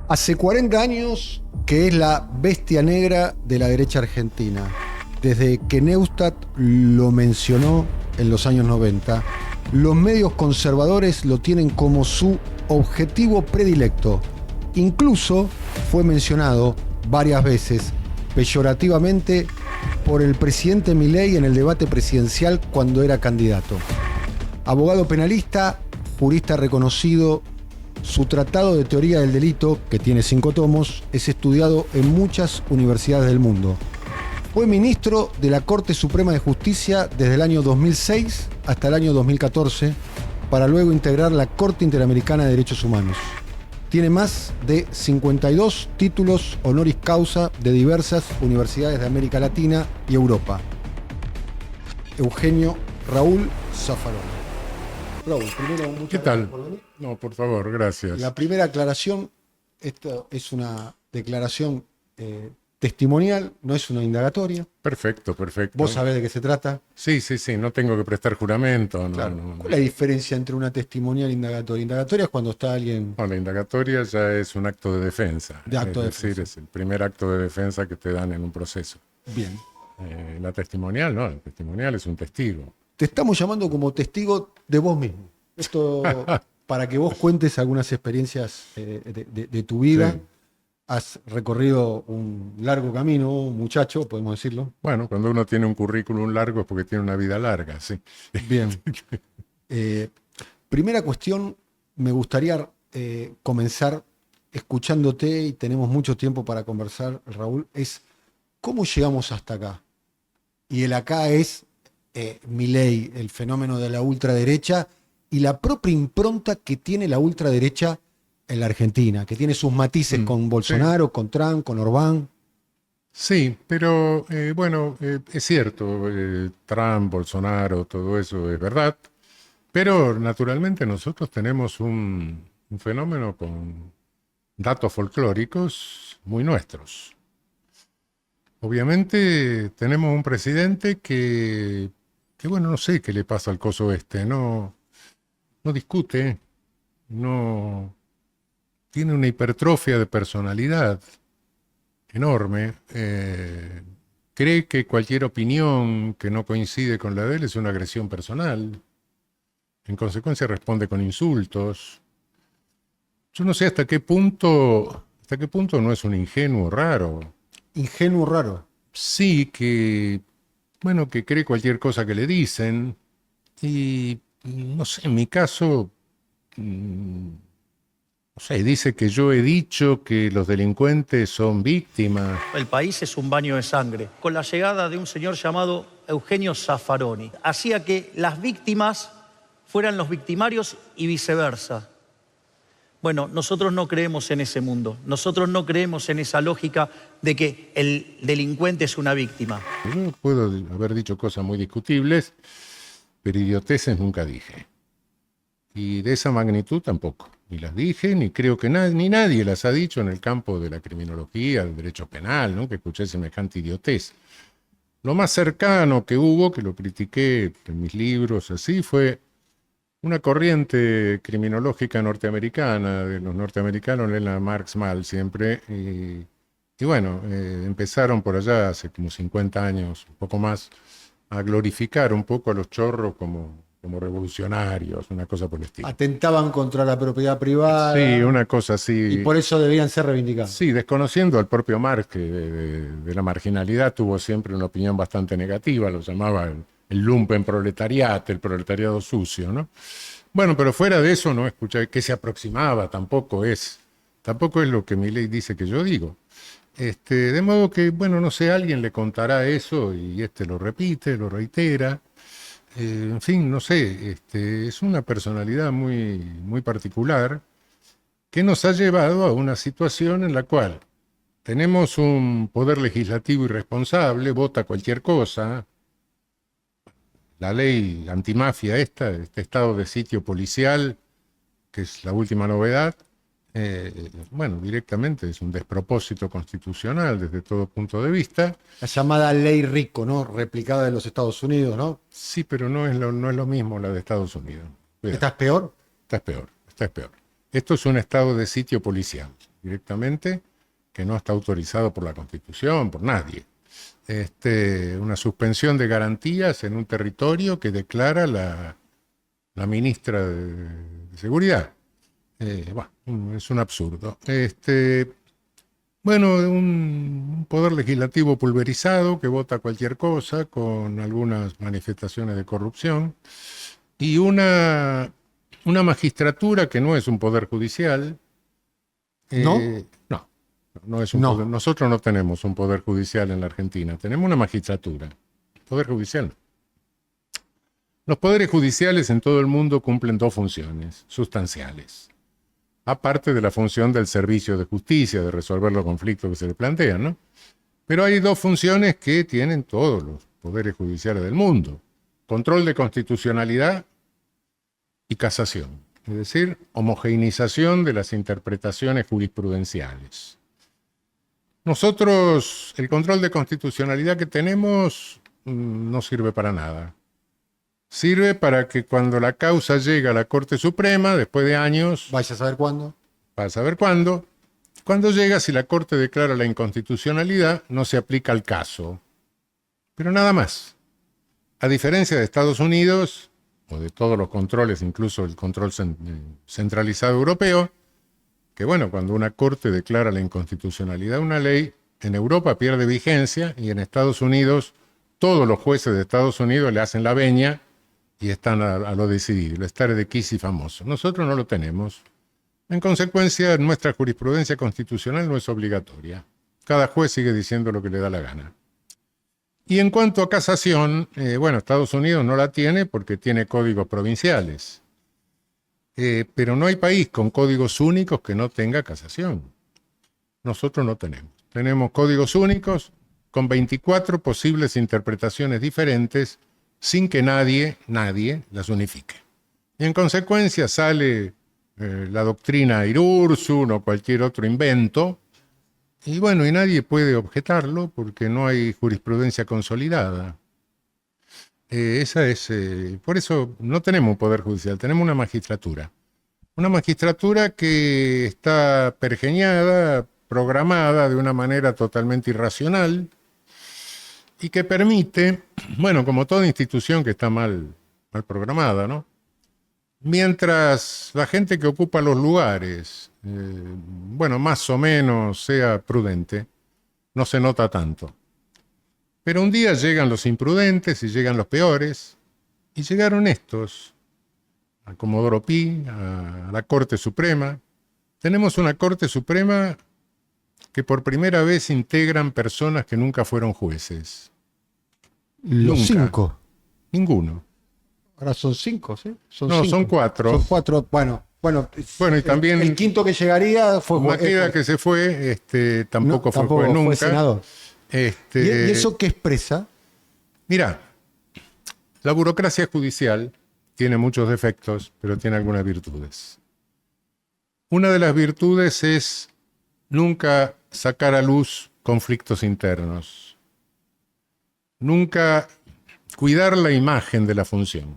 Hace 40 años que es la bestia negra de la derecha argentina. Desde que Neustadt lo mencionó en los años 90, los medios conservadores lo tienen como su objetivo predilecto. Incluso fue mencionado varias veces, peyorativamente, por el presidente Milei en el debate presidencial cuando era candidato. Abogado penalista, jurista reconocido, su tratado de teoría del delito, que tiene 5 tomos, es estudiado en muchas universidades del mundo. Fue ministro de la Corte Suprema de Justicia desde el año 2006 hasta el año 2014, para luego integrar la Corte Interamericana de Derechos Humanos. Tiene más de 52 títulos honoris causa de diversas universidades de América Latina y Europa. Eugenio Raúl Zaffaroni. Raúl, primero, muchas ¿Qué tal? gracias por venir. No, por favor, gracias. La primera aclaración, esto es una declaración testimonial, no es una indagatoria. Perfecto, perfecto. ¿Vos sabés de qué se trata? Sí, no tengo que prestar juramento. No, Claro. no. ¿Cuál es la diferencia entre una testimonial e indagatoria? Indagatoria es cuando está alguien... No, la indagatoria ya es un acto de defensa. De acto de es decir, defensa. es el primer acto de defensa que te dan en un proceso. Bien. La testimonial, no, la testimonial es un testigo. Te estamos llamando como testigo de vos mismo. Esto para que vos cuentes algunas experiencias de tu vida. Sí. Has recorrido un largo camino, muchacho, podemos decirlo. Bueno, cuando uno tiene un currículum largo es porque tiene una vida larga, sí. Bien. Primera cuestión, me gustaría comenzar escuchándote, y tenemos mucho tiempo para conversar, Raúl, es ¿cómo llegamos hasta acá? Y el acá es Milei, el fenómeno de la ultraderecha y la propia impronta que tiene la ultraderecha en la Argentina, que tiene sus matices con Bolsonaro, sí. con Trump, con Orbán. Sí, pero bueno, es cierto, Trump, Bolsonaro, todo eso es verdad, pero naturalmente nosotros tenemos un fenómeno con datos folclóricos muy nuestros. Obviamente tenemos un presidente que bueno, no sé qué le pasa al coso este, no discute, no tiene una hipertrofia de personalidad enorme, cree que cualquier opinión que no coincide con la de él es una agresión personal, en consecuencia responde con insultos. Yo no sé hasta qué punto no es un ingenuo raro. Ingenuo raro. Sí, bueno, que cree cualquier cosa que le dicen, y no sé, en mi caso, no sé, dice que yo he dicho que los delincuentes son víctimas. El país es un baño de sangre. Con la llegada de un señor llamado Eugenio Zaffaroni, hacía que las víctimas fueran los victimarios y viceversa. Bueno, nosotros no creemos en ese mundo. Nosotros no creemos en esa lógica de que el delincuente es una víctima. Yo puedo haber dicho cosas muy discutibles, pero idioteces nunca dije. Y de esa magnitud tampoco. Ni las dije, ni creo que ni nadie las ha dicho en el campo de la criminología, del derecho penal, ¿no? Que escuché semejante idiotez. Lo más cercano que hubo, que lo critiqué en mis libros, así, fue una corriente criminológica norteamericana. De los norteamericanos leen a Marx mal siempre. Y bueno, empezaron por allá hace como 50 años, un poco más, a glorificar un poco a los chorros como revolucionarios, una cosa por el estilo. Atentaban contra la propiedad privada. Sí, una cosa así. Y por eso debían ser reivindicados. Sí, desconociendo al propio Marx, que de la marginalidad tuvo siempre una opinión bastante negativa, lo llamaba el lumpenproletariat, el proletariado sucio, ¿no? Bueno, pero fuera de eso no escuché que se aproximaba, tampoco es lo que Milei dice que yo digo. De modo que, bueno, no sé, alguien le contará eso y lo repite, lo reitera. En fin, no sé, es una personalidad muy, muy particular que nos ha llevado a una situación en la cual tenemos un poder legislativo irresponsable, vota cualquier cosa, la ley antimafia este estado de sitio policial, que es la última novedad, bueno, directamente es un despropósito constitucional desde todo punto de vista. La llamada ley Rico, ¿no? Replicada de los Estados Unidos, ¿no? Sí, pero no es lo mismo la de Estados Unidos. Cuidado. ¿Esta es peor? Esta es peor. Esto es un estado de sitio policial. directamente, que no está autorizado por la Constitución, por nadie. Una suspensión de garantías en un territorio que declara la ministra de Seguridad. Bueno, es un absurdo. Bueno, un poder legislativo pulverizado que vota cualquier cosa con algunas manifestaciones de corrupción y una magistratura que no es un poder judicial. ¿No? No, no es un No. poder. Nosotros no tenemos un poder judicial en la Argentina, tenemos una magistratura. Poder judicial no. Los poderes judiciales en todo el mundo cumplen dos funciones sustanciales, aparte de la función del servicio de justicia, de resolver los conflictos que se le plantean, ¿no? Pero hay dos funciones que tienen todos los poderes judiciales del mundo: control de constitucionalidad y casación, es decir, homogeneización de las interpretaciones jurisprudenciales. Nosotros, el control de constitucionalidad que tenemos no sirve para nada. Sirve para que cuando la causa llega a la Corte Suprema, después de años, Vaya a saber cuándo. para saber cuándo, cuando llega, si la Corte declara la inconstitucionalidad, no se aplica al caso. Pero nada más. A diferencia de Estados Unidos, o de todos los controles, incluso el control centralizado europeo, que bueno, cuando una Corte declara la inconstitucionalidad de una ley, en Europa pierde vigencia y en Estados Unidos, todos los jueces de Estados Unidos le hacen la veña y están a lo decidido, el stare decisis famoso. Nosotros no lo tenemos. En consecuencia, nuestra jurisprudencia constitucional no es obligatoria. Cada juez sigue diciendo lo que le da la gana. Y en cuanto a casación, bueno, Estados Unidos no la tiene porque tiene códigos provinciales. Pero no hay país con códigos únicos que no tenga casación. Nosotros no tenemos. Tenemos códigos únicos con 24 posibles interpretaciones diferentes sin que nadie las unifique. Y en consecuencia sale la doctrina Irursun o cualquier otro invento, y bueno, y nadie puede objetarlo porque no hay jurisprudencia consolidada. Por eso no tenemos un poder judicial, tenemos una magistratura. Una magistratura que está pergeñada, programada de una manera totalmente irracional y que permite, bueno, como toda institución que está mal programada, ¿no? Mientras la gente que ocupa los lugares, bueno, más o menos sea prudente, no se nota tanto. Pero un día llegan los imprudentes y llegan los peores, y llegaron estos, a Comodoro Pi, a la Corte Suprema. Tenemos una Corte Suprema que por primera vez integran personas que nunca fueron jueces. Los Nunca. 5. Ninguno. Ahora son 5, ¿sí? No, cinco. son 4. Son 4. Bueno, Bueno, y también el quinto que llegaría fue Maqueda, que se fue, tampoco fue juez nunca. fue senador. ¿Y Este, eso qué expresa? Mira, la burocracia judicial tiene muchos defectos, pero tiene algunas virtudes. Una de las virtudes es nunca sacar a luz conflictos internos. Nunca cuidar la imagen de la función.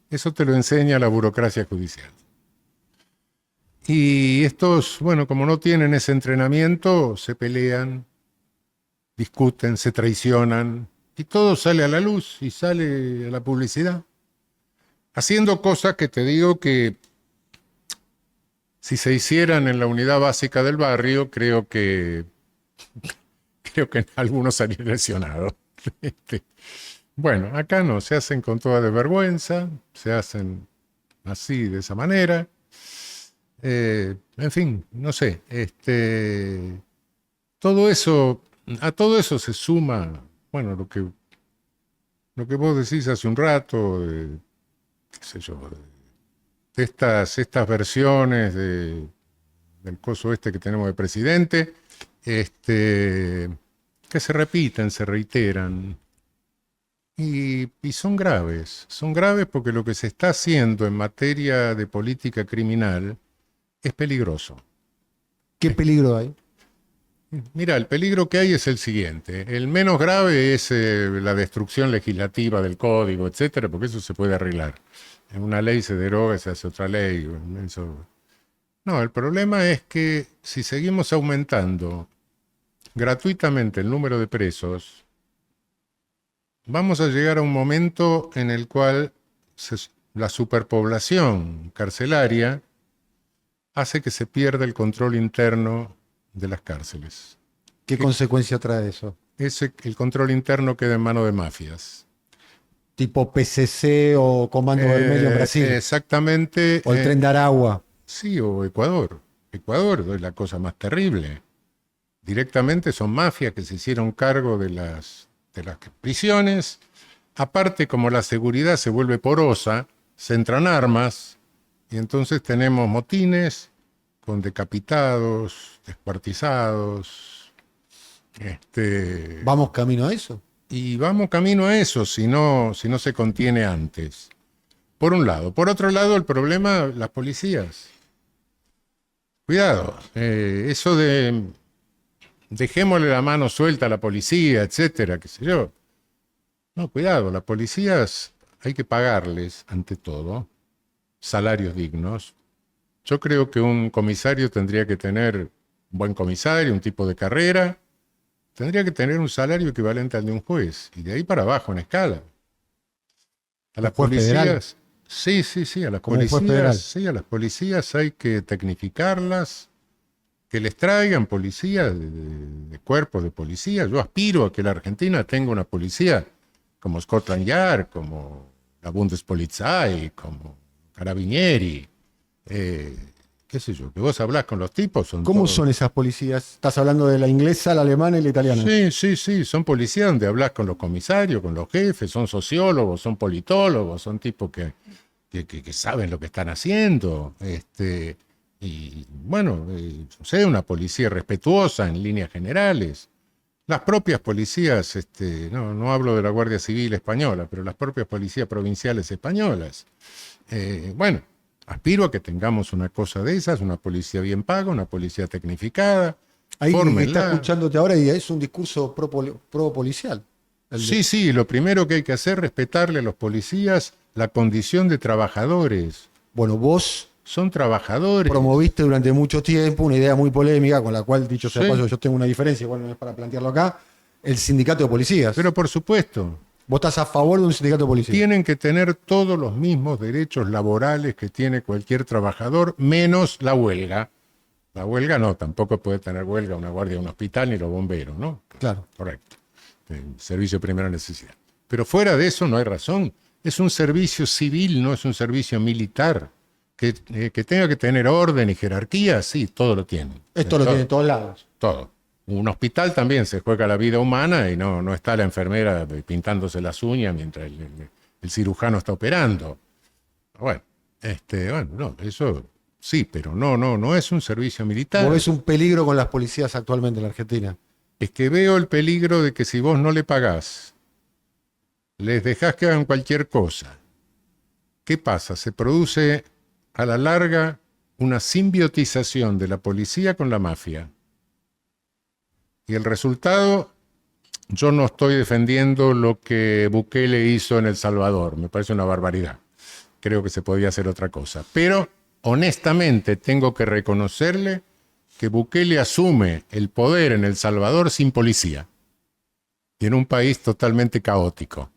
Eso te lo enseña la burocracia judicial. Y estos, bueno, como no tienen ese entrenamiento, se pelean, discuten, se traicionan, y todo sale a la luz y sale a la publicidad. Haciendo cosas que te digo que si se hicieran en la unidad básica del barrio, creo que algunos salieron lesionados. Bueno, acá no, se hacen con toda desvergüenza, se hacen así, de esa manera. En fin, no sé. Todo eso, a todo eso se suma, bueno, lo que vos decís hace un rato, qué sé yo, de estas versiones del coso que tenemos de presidente, que se repiten, se reiteran. Y son graves porque lo que se está haciendo en materia de política criminal es peligroso. ¿Qué peligro hay? Mira, el peligro que hay es el siguiente. El menos grave es la destrucción legislativa del código, etcétera, porque eso se puede arreglar. En una ley se deroga, se hace otra ley. Eso. No, el problema es que si seguimos aumentando gratuitamente el número de presos, vamos a llegar a un momento en el cual la superpoblación carcelaria hace que se pierda el control interno de las cárceles. ¿Qué consecuencia trae eso? El control interno queda en manos de mafias. Tipo PCC o Comando Vermelho en Brasil. Exactamente. O el Tren de Aragua. Sí, o Ecuador. Ecuador es la cosa más terrible. Directamente son mafias que se hicieron cargo de las prisiones. Aparte, como la seguridad se vuelve porosa, se entran armas y entonces tenemos motines con decapitados, descuartizados. ¿Vamos camino a eso? Y vamos camino a eso si no se contiene antes. Por un lado. Por otro lado, el problema, las policías. Cuidado, eso de dejémosle la mano suelta a la policía, etcétera, qué sé yo. No, cuidado, las policías hay que pagarles, ante todo, salarios dignos. Yo creo que un comisario tendría que tener, un buen comisario, un tipo de carrera, tendría que tener un salario equivalente al de un juez, y de ahí para abajo en escala. A las policías, sí, a las policías, sí, a las policías hay que tecnificarlas, que les traigan policías de cuerpos de policía. Yo aspiro a que la Argentina tenga una policía como Scotland Yard, como la Bundespolizei, como Carabinieri, qué sé yo, que vos hablás con los tipos. ¿Cómo son esas policías? ¿Estás hablando de la inglesa, la alemana y la italiana? Sí, son policías donde hablas con los comisarios, con los jefes, son sociólogos, son politólogos, son tipos que saben lo que están haciendo. Y bueno, no sé, una policía respetuosa en líneas generales. Las propias policías, no hablo de la Guardia Civil española, pero las propias policías provinciales españolas. Bueno, aspiro a que tengamos una cosa de esas, una policía bien paga, una policía tecnificada. Ahí está escuchándote ahora y es un discurso pro policial. Sí, lo primero que hay que hacer es respetarle a los policías la condición de trabajadores. Bueno, vos son trabajadores. Promoviste durante mucho tiempo una idea muy polémica, con la cual, dicho sea paso, yo tengo una diferencia, igual no es para plantearlo acá, el sindicato de policías. Pero por supuesto. ¿Vos estás a favor de un sindicato de policías? Tienen que tener todos los mismos derechos laborales que tiene cualquier trabajador, menos la huelga. La huelga no, tampoco puede tener huelga una guardia de un hospital ni los bomberos, ¿no? Claro. Correcto. Servicio de primera necesidad. Pero fuera de eso no hay razón. Es un servicio civil, no es un servicio militar. Que tenga que tener orden y jerarquía, sí, todo lo tiene. Esto lo tiene en todos lados. Todo. Un hospital también se juega la vida humana y no está la enfermera pintándose las uñas mientras el cirujano está operando. Bueno, no, eso sí, pero no es un servicio militar. ¿Vos ves un peligro con las policías actualmente en la Argentina? Es que veo el peligro de que si vos no le pagás, les dejás que hagan cualquier cosa. ¿Qué pasa? Se produce a la larga una simbiotización de la policía con la mafia. Y el resultado, yo no estoy defendiendo lo que Bukele hizo en El Salvador, me parece una barbaridad. Creo que se podía hacer otra cosa. Pero honestamente tengo que reconocerle que Bukele asume el poder en El Salvador sin policía. Y en un país totalmente caótico.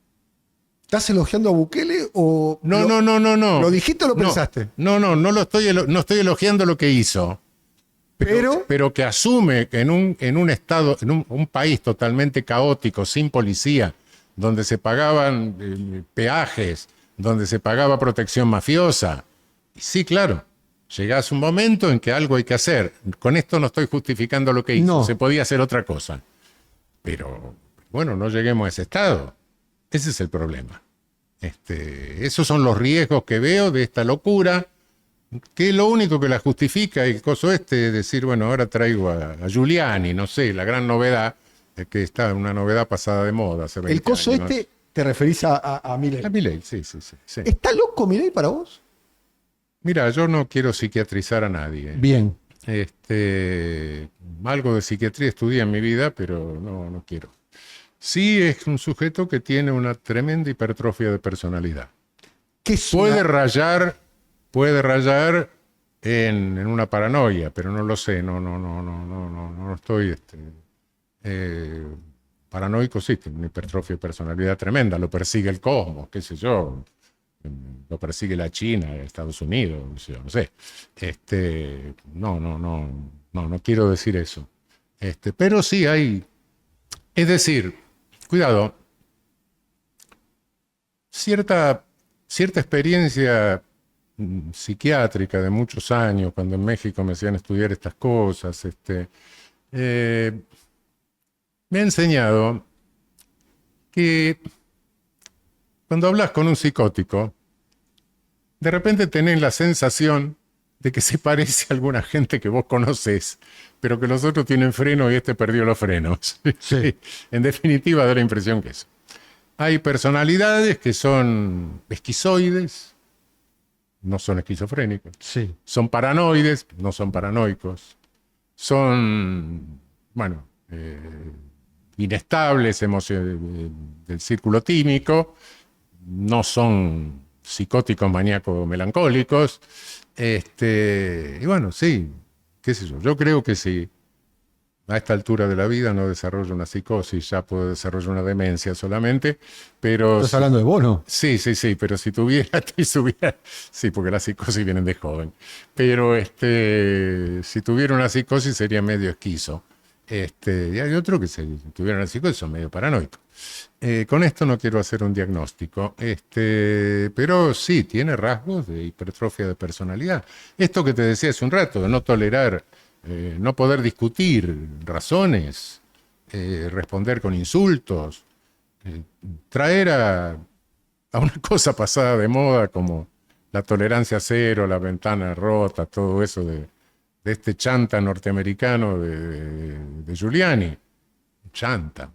¿Estás elogiando a Bukele o...? No. ¿Lo dijiste o lo pensaste? No estoy elogiando lo que hizo. Pero que asume que en un estado, en un país totalmente caótico, sin policía, donde se pagaban peajes, donde se pagaba protección mafiosa. Sí, claro, llegás a un momento en que algo hay que hacer. Con esto no estoy justificando lo que hizo, no. Se podía hacer otra cosa. Pero, bueno, no lleguemos a ese estado. Ese es el problema. Esos son los riesgos que veo de esta locura, que lo único que la justifica el coso es decir, bueno, ahora traigo a Giuliani, no sé, la gran novedad, que está una novedad pasada de moda hace 20 el coso años. Te referís a Milei. A Milei, sí. ¿Está loco Milei para vos? Mira, yo no quiero psiquiatrizar a nadie. Bien. Algo de psiquiatría estudié en mi vida, pero no quiero. Sí es un sujeto que tiene una tremenda hipertrofia de personalidad. ¿Qué es puede rayar en una paranoia, pero no lo sé, no estoy paranoico, sí, tiene una hipertrofia de personalidad tremenda, lo persigue el cosmos, qué sé yo, lo persigue la China, Estados Unidos, yo no sé. No quiero decir eso. Pero sí hay, es decir, cuidado, cierta experiencia psiquiátrica de muchos años, cuando en México me hacían estudiar estas cosas, me ha enseñado que cuando hablas con un psicótico, de repente tenés la sensación de que se parece a alguna gente que vos conocés, pero que los otros tienen freno y este perdió los frenos. Sí. En definitiva, da la impresión que eso. Hay personalidades que son esquizoides, no son esquizofrénicos. Sí. Son paranoides, no son paranoicos. Son, inestables del círculo tímico, no son psicóticos, maníacos, melancólicos. Y bueno, sí, qué sé yo. Yo creo que si a esta altura de la vida no desarrollo una psicosis, ya puedo desarrollar una demencia solamente, pero... ¿Estás hablando de vos, no? Sí, pero si tuviera, sí, porque las psicosis vienen de joven, pero si tuviera una psicosis sería medio esquizo. Y hay otro que si tuviera una psicosis son medio paranoicos. Con esto no quiero hacer un diagnóstico, pero sí, tiene rasgos de hipertrofia de personalidad. Esto que te decía hace un rato, de no tolerar, no poder discutir razones, responder con insultos, traer a una cosa pasada de moda como la tolerancia cero, la ventana rota, todo eso de este chanta norteamericano de Giuliani. Chanta.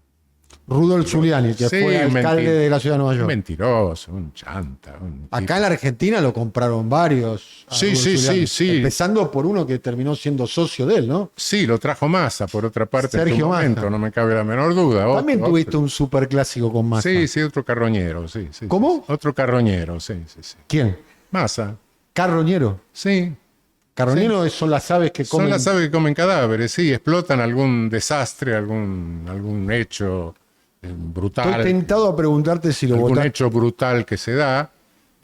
Rudolf Giuliani, que Sí, fue alcalde de la ciudad de Nueva un York. mentiroso, un chanta. Acá en la Argentina lo compraron varios. a Sí, Rudolf sí, Giuliani. sí. Empezando por uno que terminó siendo socio de él, ¿no? Sí, lo trajo Massa, por otra parte, en Sergio su momento, Massa. no me cabe la menor duda. También tuviste un superclásico con Massa. Sí, otro carroñero, sí. ¿Cómo? Otro carroñero, sí. ¿Quién? Massa, Carroñero. sí. Carroñero son las aves que comen. Son las aves que comen cadáveres, sí, explotan algún desastre, algún hecho brutal. Estoy tentado a preguntarte si lo Algún votaste. hecho brutal que se da,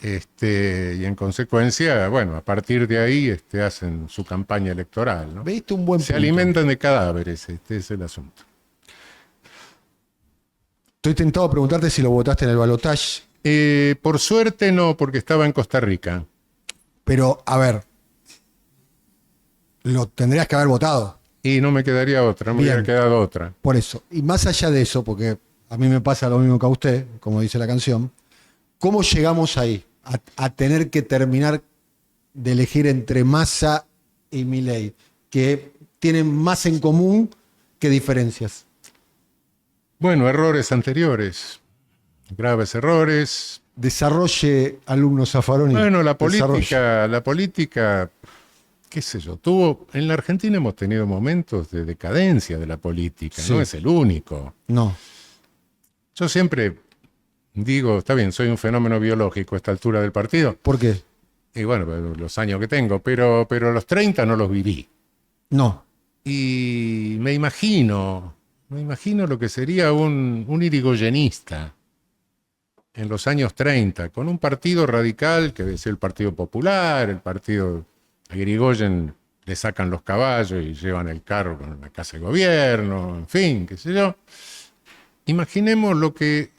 y en consecuencia, bueno, a partir de ahí hacen su campaña electoral, ¿no? Viste un buen Se punto. alimentan de cadáveres, este es el asunto. Estoy tentado a preguntarte si lo votaste en el balotaje. Por suerte no, porque estaba en Costa Rica. Pero, a ver, lo tendrías que haber votado. Y no me quedaría otra, no me Bien. hubiera quedado otra. Por eso. Y más allá de eso, porque a mí me pasa lo mismo que a usted, como dice la canción, ¿cómo llegamos ahí? A tener que terminar de elegir entre Massa y Milei, que tienen más en común que diferencias. Bueno, errores anteriores, graves errores. Desarrolle, alumno Zaffaroni. Bueno, la Desarrolle. política, qué sé yo, en la Argentina hemos tenido momentos de decadencia de la política, Sí. no es el único. No. Yo siempre digo, está bien, soy un fenómeno biológico a esta altura del partido, ¿Por qué? y bueno, los años que tengo, pero los 30 no los viví. No. Y me imagino lo que sería un irigoyenista en los años 30, con un partido radical que decía el Partido Popular, el partido a Irigoyen le sacan los caballos y llevan el carro con la casa de gobierno, en fin, qué sé yo. Imaginemos lo que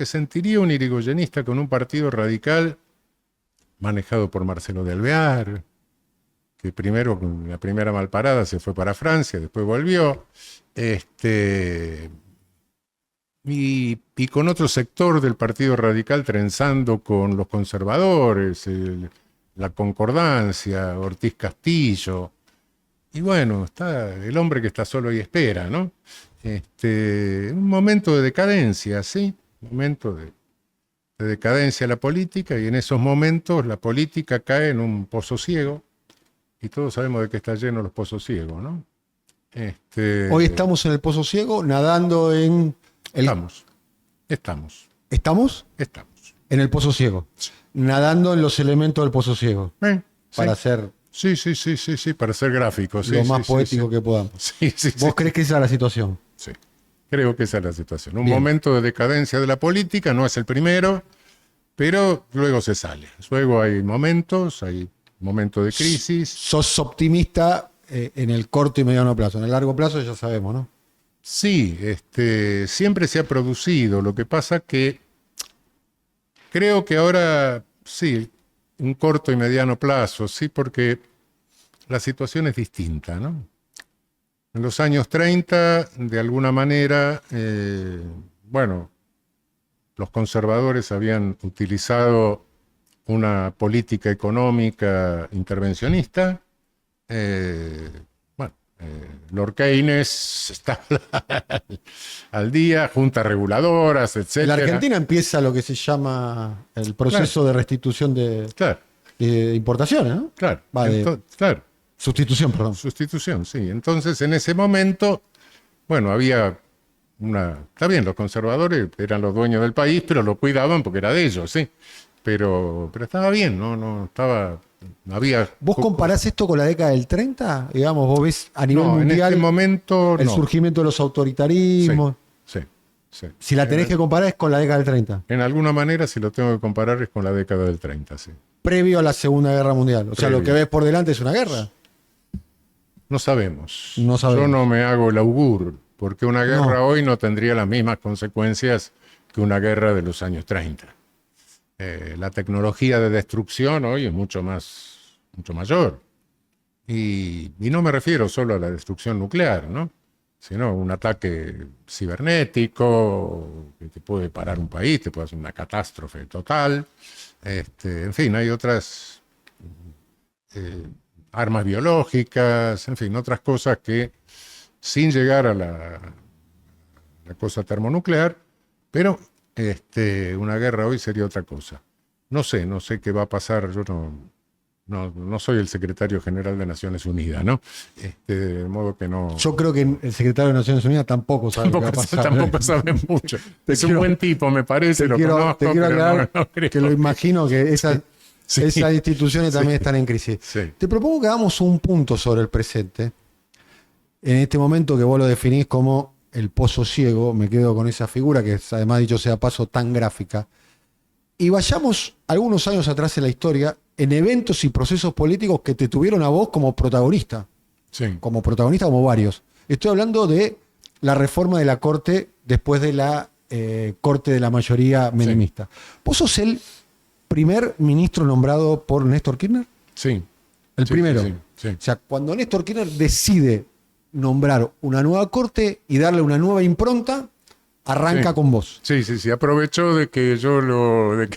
sentiría un irigoyenista con un partido radical manejado por Marcelo de Alvear, que primero, con la primera malparada, se fue para Francia, después volvió, y con otro sector del Partido Radical trenzando con los conservadores, la Concordancia, Ortiz Castillo, y bueno, está el hombre que está solo y espera, ¿no? Un momento de decadencia, ¿sí? Un momento de decadencia de la política, y en esos momentos la política cae en un pozo ciego, y todos sabemos de qué está lleno los pozos ciegos, ¿no? Hoy estamos en el pozo ciego, nadando en... Estamos. ¿Estamos? Estamos. En el pozo ciego. Nadando en los elementos del pozo ciego. Sí. Para ser Sí, para ser gráfico. Sí, lo más sí, poético sí. que podamos. Sí. ¿Vos crees que esa es la situación? Sí, creo que esa es la situación. Un Bien. momento de decadencia de la política, no es el primero, pero luego se sale. Luego hay momentos de crisis. Sos optimista en el corto y mediano plazo. En el largo plazo ya sabemos, ¿no? Sí, siempre se ha producido. Lo que pasa que creo que ahora sí, un corto y mediano plazo, sí, porque la situación es distinta, ¿no? En los años 30, de alguna manera, bueno, los conservadores habían utilizado una política económica intervencionista. Lord Keynes está al día, juntas reguladoras, etc. En la Argentina empieza lo que se llama el proceso de restitución de Claro, importaciones, ¿no? claro. Va, Claro, sustitución, perdón. sustitución, sí. Entonces, en ese momento, bueno, había está bien, los conservadores eran los dueños del país, pero lo cuidaban porque era de ellos, sí. Pero estaba bien, no había. ¿Vos comparás esto con la década del 30? Digamos, vos ves a nivel No, en mundial este momento el no. surgimiento de los autoritarismos. Sí. Si la tenés que comparar es con la década del 30, En alguna manera, si lo tengo que comparar, es con la década del 30, sí. previo a la Segunda Guerra Mundial. O sea, lo Previo. que ves por delante es una guerra. No sabemos. No sabemos. Yo no me hago el augur, porque una guerra hoy no tendría las mismas consecuencias que una guerra de los años 30. La tecnología de destrucción hoy es mucho mayor. Y no me refiero solo a la destrucción nuclear, ¿no? Sino un ataque cibernético que te puede parar un país, te puede hacer una catástrofe total. En fin, hay otras armas biológicas, en fin, otras cosas que, sin llegar a la cosa termonuclear, pero una guerra hoy sería otra cosa. No sé qué va a pasar. Yo no soy el secretario general de Naciones Unidas, ¿no? De modo que no. Yo creo que el secretario de Naciones Unidas tampoco sabe qué va a pasar. Tampoco sabe mucho. Es un buen tipo, me parece. Te quiero aclarar creo que lo imagino que esas instituciones también están en crisis. Sí. Te propongo que hagamos un punto sobre el presente. En este momento que vos lo definís como el pozo ciego, me quedo con esa figura que es, además dicho sea paso, tan gráfica. Y vayamos algunos años atrás en la historia, en eventos y procesos políticos que te tuvieron a vos como protagonista. Sí. Como protagonista, como varios. Estoy hablando de la reforma de la Corte después de la Corte de la mayoría menemista. ¿Vos sos el primer ministro nombrado por Néstor Kirchner? Sí. El primero. Sí. O sea, cuando Néstor Kirchner decide nombrar una nueva corte y darle una nueva impronta, arranca con vos. Sí. Aprovechó de que yo de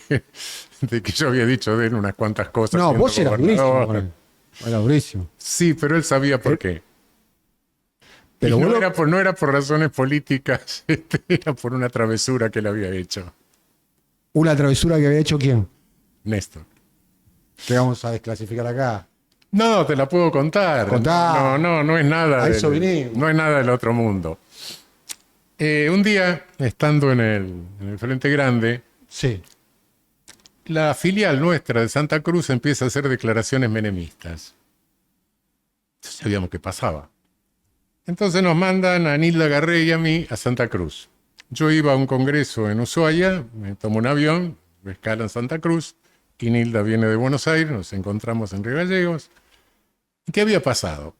que yo había dicho de él unas cuantas cosas. No, siendo vos eras gobernador. durísimo. Era durísimo. Sí, pero él sabía por qué. Pero Y vos no era por razones políticas, era por una travesura que él había hecho, una travesura que había hecho ¿quién? Néstor. Que vamos a desclasificar acá. No, te la puedo contar. Contá. No es nada. A eso vinimos. No es nada del otro mundo. Un día, estando en el Frente Grande, Sí. la filial nuestra de Santa Cruz empieza a hacer declaraciones menemistas. Entonces sabíamos qué pasaba. Entonces nos mandan a Nilda Garré y a mí a Santa Cruz. Yo iba a un congreso en Ushuaia, me tomo un avión, me escala en Santa Cruz, y Nilda viene de Buenos Aires, nos encontramos en Río Gallegos. ¿Qué había pasado?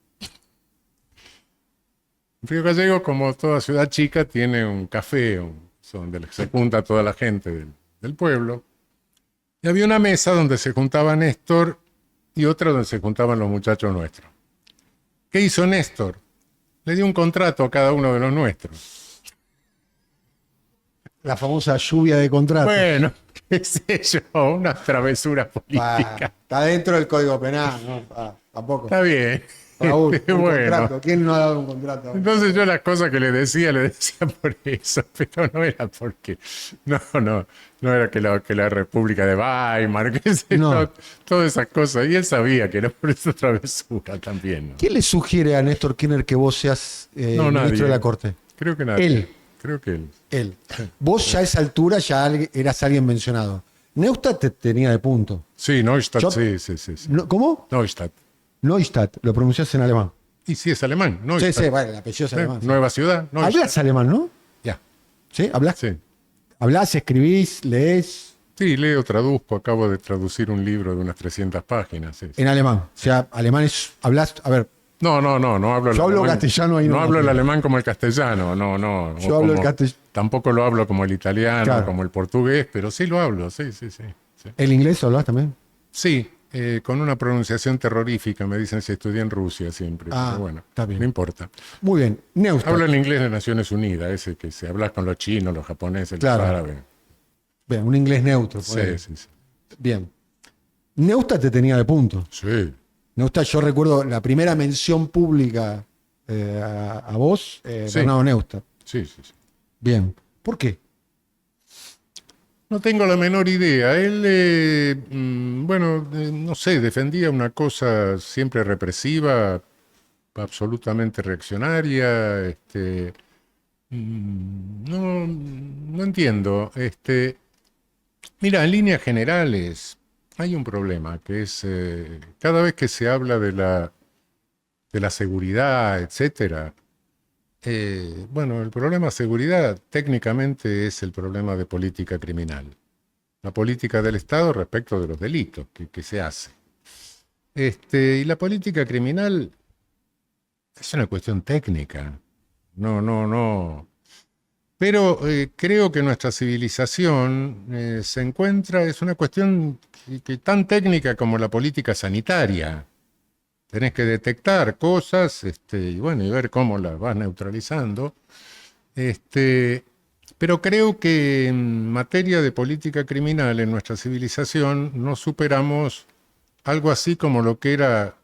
Río Gallegos, como toda ciudad chica, tiene un café donde se junta toda la gente del pueblo. Y había una mesa donde se juntaba Néstor y otra donde se juntaban los muchachos nuestros. ¿Qué hizo Néstor? Le dio un contrato a cada uno de los nuestros. La famosa lluvia de contratos. Bueno, qué sé yo, unas travesuras políticas. Está dentro del Código Penal, ¿no? Tampoco. Está bien. Raúl, un Bueno. contrato. ¿Quién no ha dado un contrato? Entonces yo las cosas que le decía por eso, pero no era porque, no era que la República de Weimar, qué sé No. yo, todas esas cosas. Y él sabía que era por esa travesura también, ¿no? ¿Quién le sugiere a Néstor Kirchner que vos seas No, ministro nadie. de la Corte? Creo que nadie. Él. Creo que él. Él. Vos ya a esa altura ya eras alguien mencionado. Neustadt te tenía de punto. Sí, Neustadt, Yo- sí. ¿Cómo? Neustadt. Neustadt, lo pronunciás en alemán. Y sí, es alemán, ¿no? Sí, sí, bueno, el apellido es alemán. Sí. Nueva ciudad, no. Hablas alemán, ¿no? Ya. ¿Sí? ¿Hablas? Sí. ¿Hablás, escribís, lees? Sí, leo, traduzco. Acabo de traducir un libro de unas 300 páginas. Sí. En alemán. O sea, alemán es. Hablas. A ver, No hablo el yo hablo alemán. castellano ahí. No hablo el alemán como el castellano, no. Yo hablo el castellano. Tampoco lo hablo como el italiano, Claro. como el portugués, pero sí lo hablo, sí. ¿El inglés hablas también? Sí, con una pronunciación terrorífica, me dicen si estudié en Rusia siempre, Ah, pero bueno, está bien. no importa. Muy bien. Neustadt. Hablo el inglés de Naciones Unidas, ese que se habla con los chinos, los japoneses, Claro. los árabes. Bien, un inglés neutro. Sí. Bien. Neustadt te tenía de punto. Sí. Neustadt, yo recuerdo la primera mención pública a vos, Sí. Bernardo Neustadt. Sí. Bien. ¿Por qué? No tengo la menor idea. Él, no sé, defendía una cosa siempre represiva, absolutamente reaccionaria. No entiendo. Mira, en líneas generales hay un problema, que es cada vez que se habla de la seguridad, etcétera. El problema de seguridad técnicamente es el problema de política criminal. La política del Estado respecto de los delitos que se hace. Y la política criminal es una cuestión técnica. No. Pero creo que nuestra civilización se encuentra, es una cuestión que tan técnica como la política sanitaria. Tenés que detectar cosas y ver cómo las vas neutralizando. Pero creo que en materia de política criminal en nuestra civilización no superamos algo así como lo que era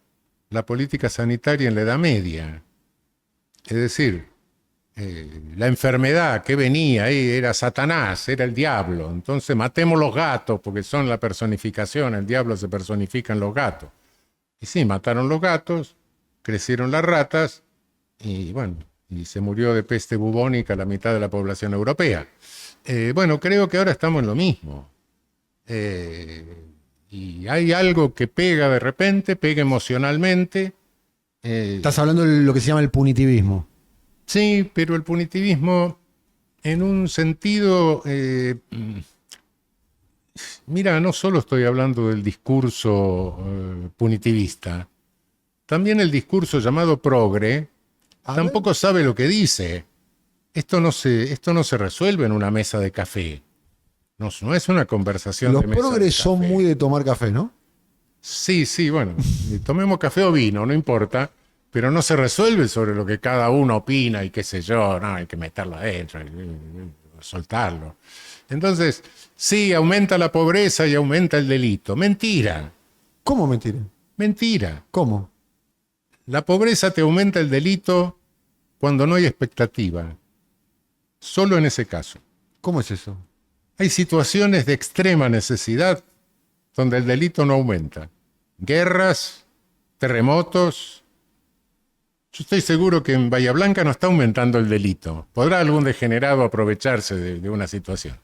la política sanitaria en la Edad Media. Es decir, la enfermedad que venía ahí era Satanás, era el diablo. Entonces matemos los gatos porque son la personificación, el diablo se personifica en los gatos. Y sí, mataron los gatos, crecieron las ratas y se murió de peste bubónica la mitad de la población europea. Creo que ahora estamos en lo mismo. Y hay algo que pega de repente, pega emocionalmente. Estás hablando de lo que se llama el punitivismo. Sí, pero el punitivismo en un sentido... Mira, no solo estoy hablando del discurso punitivista, también el discurso llamado progre tampoco sabe lo que dice. Esto no se resuelve en una mesa de café. No es una conversación Los de mesa de progres son café. muy de tomar café, ¿no? Sí, tomemos café o vino, no importa, pero no se resuelve sobre lo que cada uno opina y qué sé yo, no, hay que meterlo adentro, soltarlo. Entonces, sí, aumenta la pobreza y aumenta el delito. Mentira. ¿Cómo mentira? Mentira. ¿Cómo? La pobreza te aumenta el delito cuando no hay expectativa. Solo en ese caso. ¿Cómo es eso? Hay situaciones de extrema necesidad donde el delito no aumenta. Guerras, terremotos. Yo estoy seguro que en Bahía Blanca no está aumentando el delito. Podrá algún degenerado aprovecharse de una situación.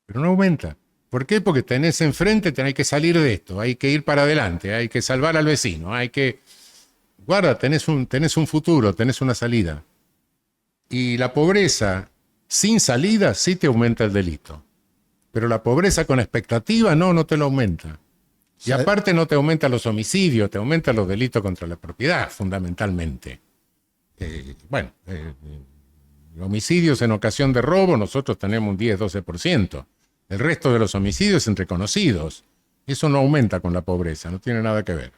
Pero no aumenta. ¿Por qué? Porque tenés enfrente, hay que salir de esto, hay que ir para adelante, hay que salvar al vecino, hay que... Guarda, tenés un futuro, tenés una salida. Y la pobreza sin salida sí te aumenta el delito. Pero la pobreza con expectativa no te lo aumenta. Y aparte no te aumenta los homicidios, te aumenta los delitos contra la propiedad, fundamentalmente. Homicidios en ocasión de robo, nosotros tenemos un 10-12%. El resto de los homicidios entre conocidos. Eso no aumenta con la pobreza, no tiene nada que ver.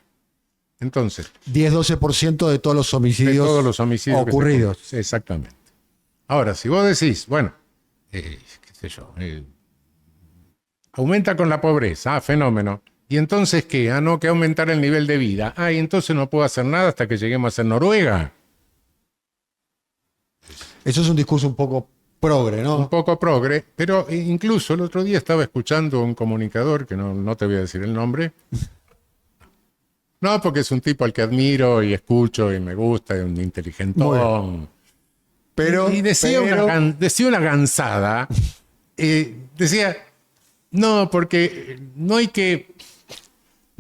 Entonces... 10-12% de todos los homicidios, de todos los homicidios ocurridos. Exactamente. Ahora, si vos decís, qué sé yo, aumenta con la pobreza, fenómeno. ¿Y entonces qué? Que aumentar el nivel de vida. Y entonces no puedo hacer nada hasta que lleguemos a ser Noruega. Eso es un discurso un poco progre, ¿no? Un poco progre, pero incluso el otro día estaba escuchando un comunicador, que no te voy a decir el nombre. No, porque es un tipo al que admiro y escucho y me gusta, es un inteligentón. Y decía una gansada. Decía, no, porque no hay que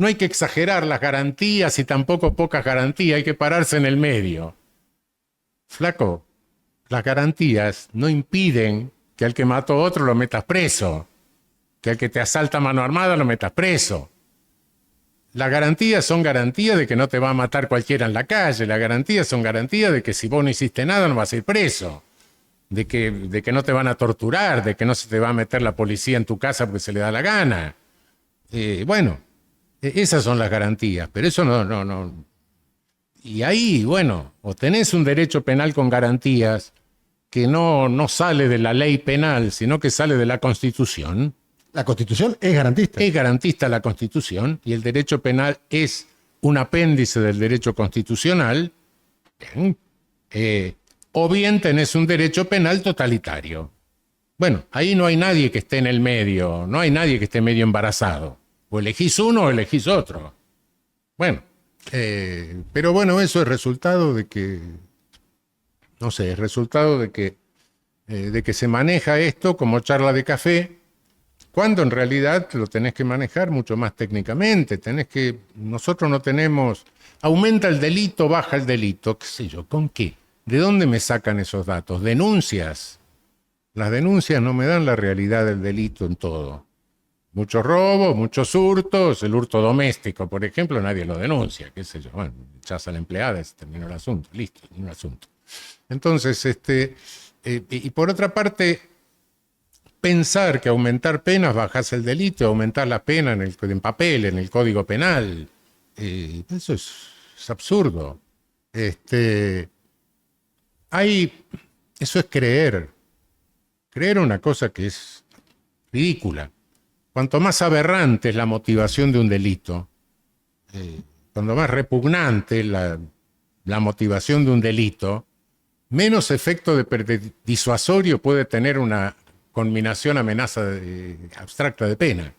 No hay que exagerar las garantías y tampoco pocas garantías, hay que pararse en el medio. Flaco, las garantías no impiden que al que mató a otro lo metas preso, que al que te asalta a mano armada lo metas preso. Las garantías son garantías de que no te va a matar cualquiera en la calle, las garantías son garantías de que si vos no hiciste nada no vas a ir preso, de que no te van a torturar, de que no se te va a meter la policía en tu casa porque se le da la gana. Esas son las garantías, pero eso no. Y ahí, bueno, o tenés un derecho penal con garantías que no sale de la ley penal, sino que sale de la Constitución. La Constitución es garantista. Es garantista la Constitución y el derecho penal es un apéndice del derecho constitucional. Bien. O bien tenés un derecho penal totalitario. Bueno, ahí no hay nadie que esté en el medio, no hay nadie que esté medio embarazado. O elegís uno o elegís otro. Bueno, pero bueno, eso es resultado de que, no sé, es resultado de que se maneja esto como charla de café, cuando en realidad lo tenés que manejar mucho más técnicamente. Nosotros no tenemos, aumenta el delito, baja el delito, qué sé yo, ¿con qué? ¿De dónde me sacan esos datos? Denuncias. Las denuncias no me dan la realidad del delito en todo. Muchos robos, muchos hurtos, el hurto doméstico, por ejemplo, nadie lo denuncia, qué sé yo. Bueno, echás a la empleada y se terminó el asunto, listo, un asunto. Entonces, y por otra parte, pensar que aumentar penas bajás el delito, aumentar la pena en papel, en el Código Penal, eso es absurdo. Eso es creer una cosa que es ridícula. Cuanto más aberrante es la motivación de un delito, cuanto más repugnante la motivación de un delito, menos efecto disuasorio puede tener una conminación amenaza abstracta de pena.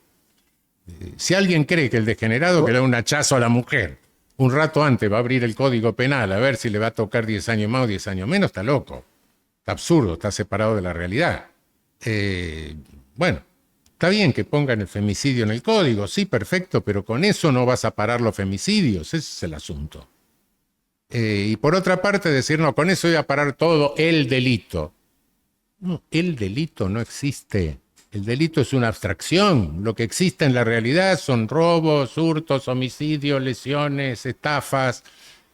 Si alguien cree que el degenerado que le da un hachazo a la mujer un rato antes va a abrir el Código Penal a ver si le va a tocar 10 años más o 10 años menos, está loco, está absurdo, está separado de la realidad. Bueno, está bien que pongan el femicidio en el código, sí, perfecto, pero con eso no vas a parar los femicidios, ese es el asunto. Y por otra parte decir, no, con eso voy a parar todo el delito. No, el delito no existe. El delito es una abstracción. Lo que existe en la realidad son robos, hurtos, homicidios, lesiones, estafas.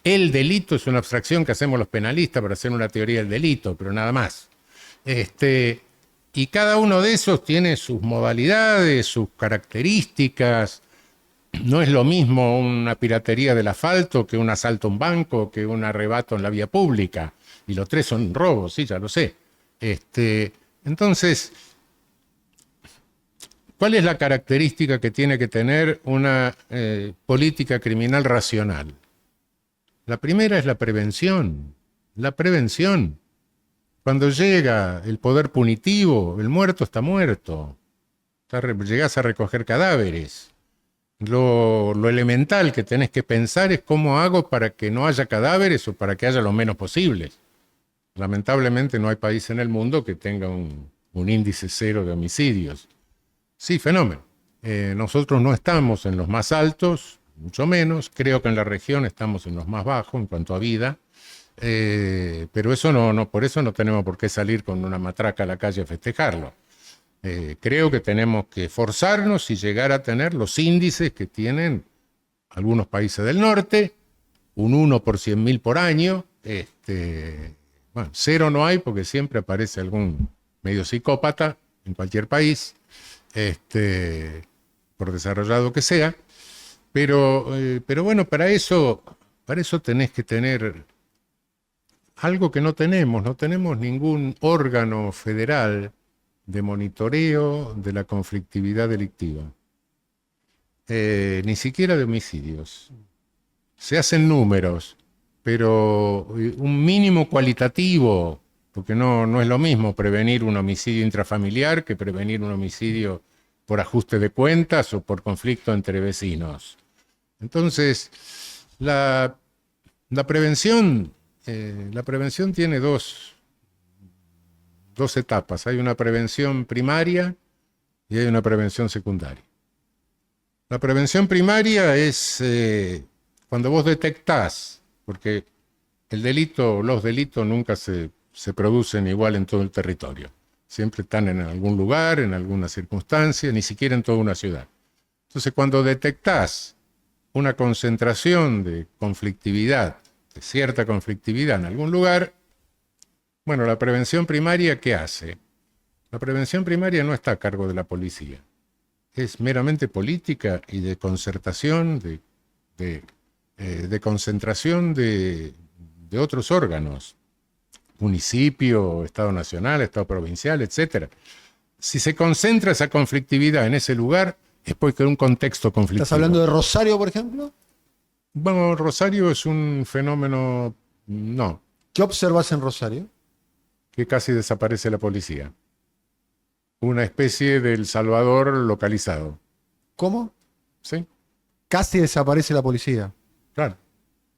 El delito es una abstracción que hacemos los penalistas para hacer una teoría del delito, pero nada más. Y cada uno de esos tiene sus modalidades, sus características. No es lo mismo una piratería del asfalto que un asalto a un banco, que un arrebato en la vía pública. Y los tres son robos, sí, ya lo sé. Entonces, ¿cuál es la característica que tiene que tener una política criminal racional? La primera es la prevención. La prevención. Cuando llega el poder punitivo, el muerto está muerto. Llegás a recoger cadáveres. Lo elemental que tenés que pensar es cómo hago para que no haya cadáveres o para que haya lo menos posibles. Lamentablemente no hay país en el mundo que tenga un índice cero de homicidios. Sí, fenómeno. Nosotros no estamos en los más altos, mucho menos. Creo que en la región estamos en los más bajos en cuanto a vida. Pero eso por eso no tenemos por qué salir con una matraca a la calle a festejarlo. Creo que tenemos que esforzarnos y llegar a tener los índices que tienen algunos países del norte, un 1 por 100.000 por año. Bueno, cero no hay porque siempre aparece algún medio psicópata en cualquier país, por desarrollado que sea. Pero bueno, para eso tenés que tener algo que no tenemos ningún órgano federal de monitoreo de la conflictividad delictiva, ni siquiera de homicidios. Se hacen números, pero un mínimo cualitativo, porque no es lo mismo prevenir un homicidio intrafamiliar que prevenir un homicidio por ajuste de cuentas o por conflicto entre vecinos. Entonces, la prevención tiene dos etapas. Hay una prevención primaria y hay una prevención secundaria. La prevención primaria es cuando vos detectás, porque el delito, los delitos nunca se producen igual en todo el territorio. Siempre están en algún lugar, en alguna circunstancia, ni siquiera en toda una ciudad. Entonces, cuando detectás una concentración de conflictividad, de cierta conflictividad en algún lugar, bueno, la prevención primaria, ¿qué hace? La prevención primaria no está a cargo de la policía. Es meramente política y de concertación, de concentración de otros órganos, municipio, Estado nacional, Estado provincial, etc. Si se concentra esa conflictividad en ese lugar, es porque hay un contexto conflictivo. ¿Estás hablando de Rosario, por ejemplo? Bueno, Rosario es un fenómeno, no, ¿Qué observas en Rosario? que casi desaparece la policía. Una especie de El Salvador localizado. ¿Cómo? ¿Sí? Casi desaparece la policía. Claro.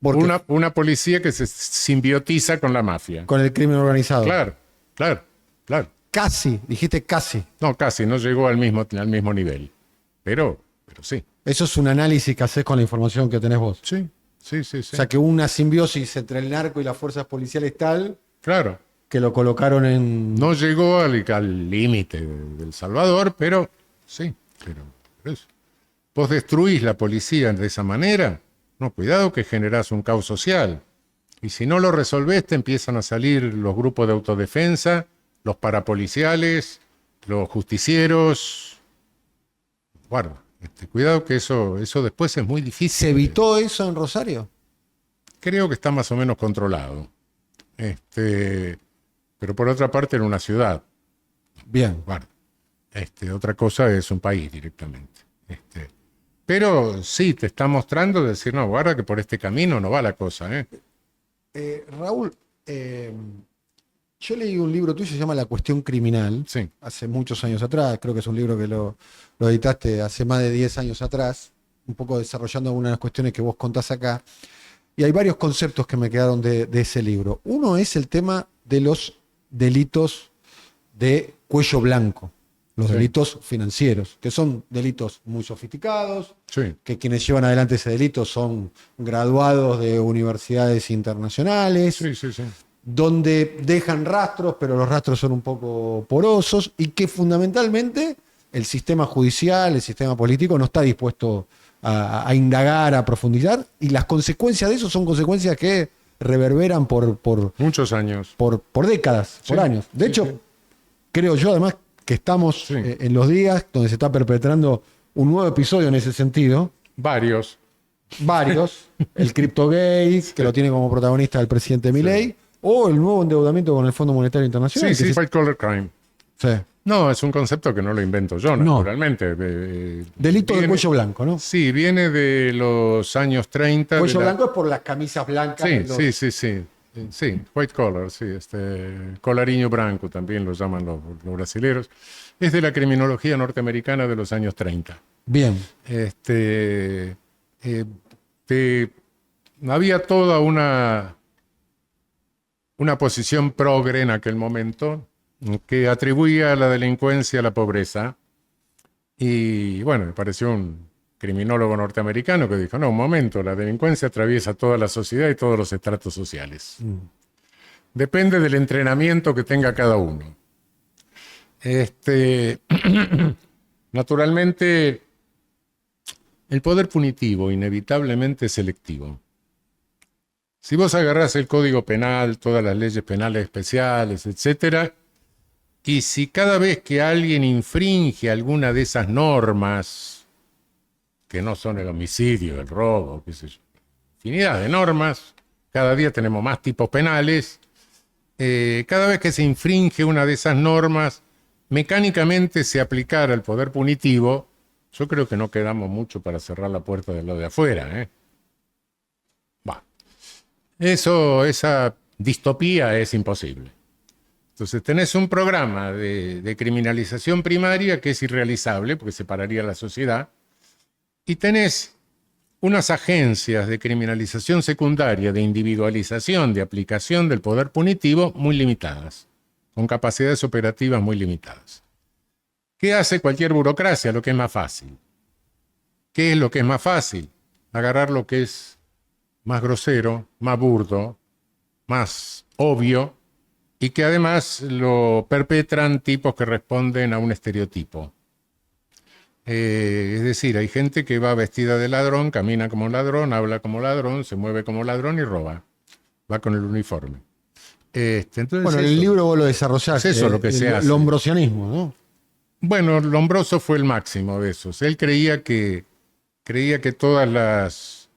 Porque Una policía que se simbiotiza con la mafia. con el crimen organizado. Claro, claro, claro. Casi, dijiste casi. No, casi, no llegó al mismo nivel. Pero sí. Eso es un análisis que haces con la información que tenés vos. Sí, sí, sí, sí. O sea, que hubo una simbiosis entre el narco y las fuerzas policiales tal Claro. que lo colocaron en... No llegó al límite del Salvador, pero sí. Pero eso. Vos destruís la policía de esa manera, no, cuidado que generás un caos social. Y si no lo resolvés, te empiezan a salir los grupos de autodefensa, los parapoliciales, los justicieros. Guarda, cuidado que eso después es muy difícil. ¿Se evitó eso en Rosario? Creo que está más o menos controlado. Pero por otra parte era una ciudad. Bien. Guarda. Otra cosa es un país directamente. Pero sí, te está mostrando decir, no, guarda que por este camino no va la cosa. Raúl, yo leí un libro tuyo que se llama La Cuestión Criminal, Sí. hace muchos años atrás, creo que es un libro que lo editaste hace más de 10 años atrás, un poco desarrollando algunas cuestiones que vos contás acá, y hay varios conceptos que me quedaron de ese libro. Uno es el tema de los delitos de cuello blanco, los Sí. delitos financieros, que son delitos muy sofisticados, Sí. que quienes llevan adelante ese delito son graduados de universidades internacionales, Sí, sí, sí. donde dejan rastros, pero los rastros son un poco porosos y que fundamentalmente el sistema judicial, el sistema político no está dispuesto a indagar, a profundizar, y las consecuencias de eso son consecuencias que reverberan por Muchos años. décadas, por Sí, años. De sí, hecho, sí. creo yo además que estamos Sí. en los días donde se está perpetrando un nuevo episodio en ese sentido. Varios. Varios, el CryptoGate, que lo tiene como protagonista el presidente Milei, o el nuevo endeudamiento con el Fondo Monetario Internacional. Sí, que sí, white collar crime. sí. No, es un concepto que no lo invento yo, No. naturalmente. Delito de Viene- cuello blanco, ¿no? Sí, viene de los años 30. de Cuello la- blanco es por las camisas blancas. Sí, de los- sí, sí, sí. Sí, white collar, sí. Colariño branco también lo llaman los brasileros. Es de la criminología norteamericana de los años 30. Bien, Había toda una posición progre en aquel momento que atribuía a la delincuencia a la pobreza. Y bueno, me pareció un criminólogo norteamericano que dijo, no, un momento, la delincuencia atraviesa toda la sociedad y todos los estratos sociales. Depende del entrenamiento que tenga cada uno. Naturalmente, el poder punitivo inevitablemente es selectivo. Si vos agarrás el Código Penal, todas las leyes penales especiales, etc., y si cada vez que alguien infringe alguna de esas normas, que no son el homicidio, el robo, qué sé yo, infinidad de normas, cada día tenemos más tipos penales, cada vez que se infringe una de esas normas, mecánicamente se aplicara el poder punitivo, yo creo que no quedamos mucho para cerrar la puerta del lado de afuera. Esa distopía es imposible. Entonces tenés un programa de criminalización primaria que es irrealizable porque separaría a la sociedad, y tenés unas agencias de criminalización secundaria, de individualización, de aplicación del poder punitivo muy limitadas, con capacidades operativas muy limitadas. ¿Qué hace cualquier burocracia? Lo que es más fácil. ¿Qué es lo que es más fácil? Agarrar lo que es más grosero, más burdo, más obvio, y que además lo perpetran tipos que responden a un estereotipo. Es decir, hay gente que va vestida de ladrón, camina como ladrón, habla como ladrón, se mueve como ladrón y roba. Va con el uniforme. Entonces Bueno, el eso, libro vos lo desarrollaste. es eso lo que se hace. Lombrosianismo, ¿no? Bueno, Lombroso fue el máximo de esos. Él creía que todas las...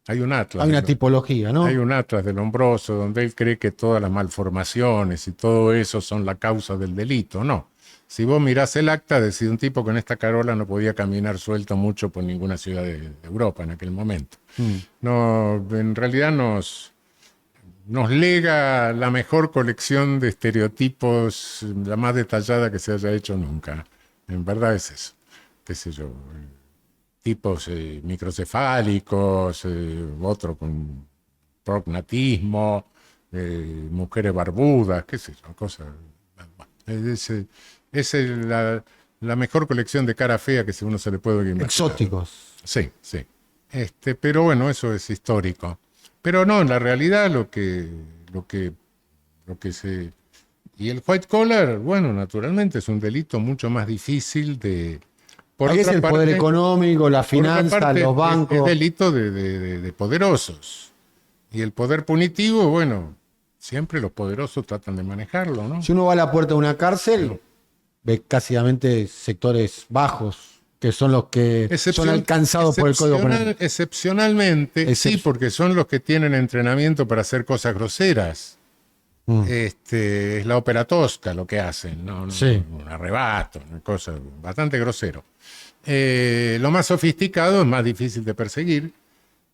Hay un atlas. Hay una tipología, ¿no? Hay un atlas de Lombroso donde él cree que todas las malformaciones y todo eso son la causa del delito. No. Si vos mirás el acta, decía un tipo que en esta carola no podía caminar suelto mucho por ninguna ciudad de Europa en aquel momento. No, en realidad nos lega la mejor colección de estereotipos, la más detallada que se haya hecho nunca. En verdad es eso. Qué sé yo, tipos microcefálicos, otro con prognatismo, mujeres barbudas, qué sé yo, cosas. Es la mejor colección de cara fea que uno se le puede imaginar. Exóticos. Sí, sí. Pero bueno, eso es histórico. Pero no, en la realidad lo que se... Y el white collar, bueno, naturalmente es un delito mucho más difícil de... Ahí es el poder económico, la finanza, los bancos. Es delito de poderosos. Y el poder punitivo, bueno, siempre los poderosos tratan de manejarlo, ¿no? Si uno va a la puerta de una cárcel, ve casi sectores bajos, que son los que son alcanzados por el Código Penal. Excepcionalmente, sí, porque son los que tienen entrenamiento para hacer cosas groseras. Es la ópera tosca lo que hacen, ¿no? Sí. Un arrebato, una cosa bastante grosero. Lo más sofisticado es más difícil de perseguir,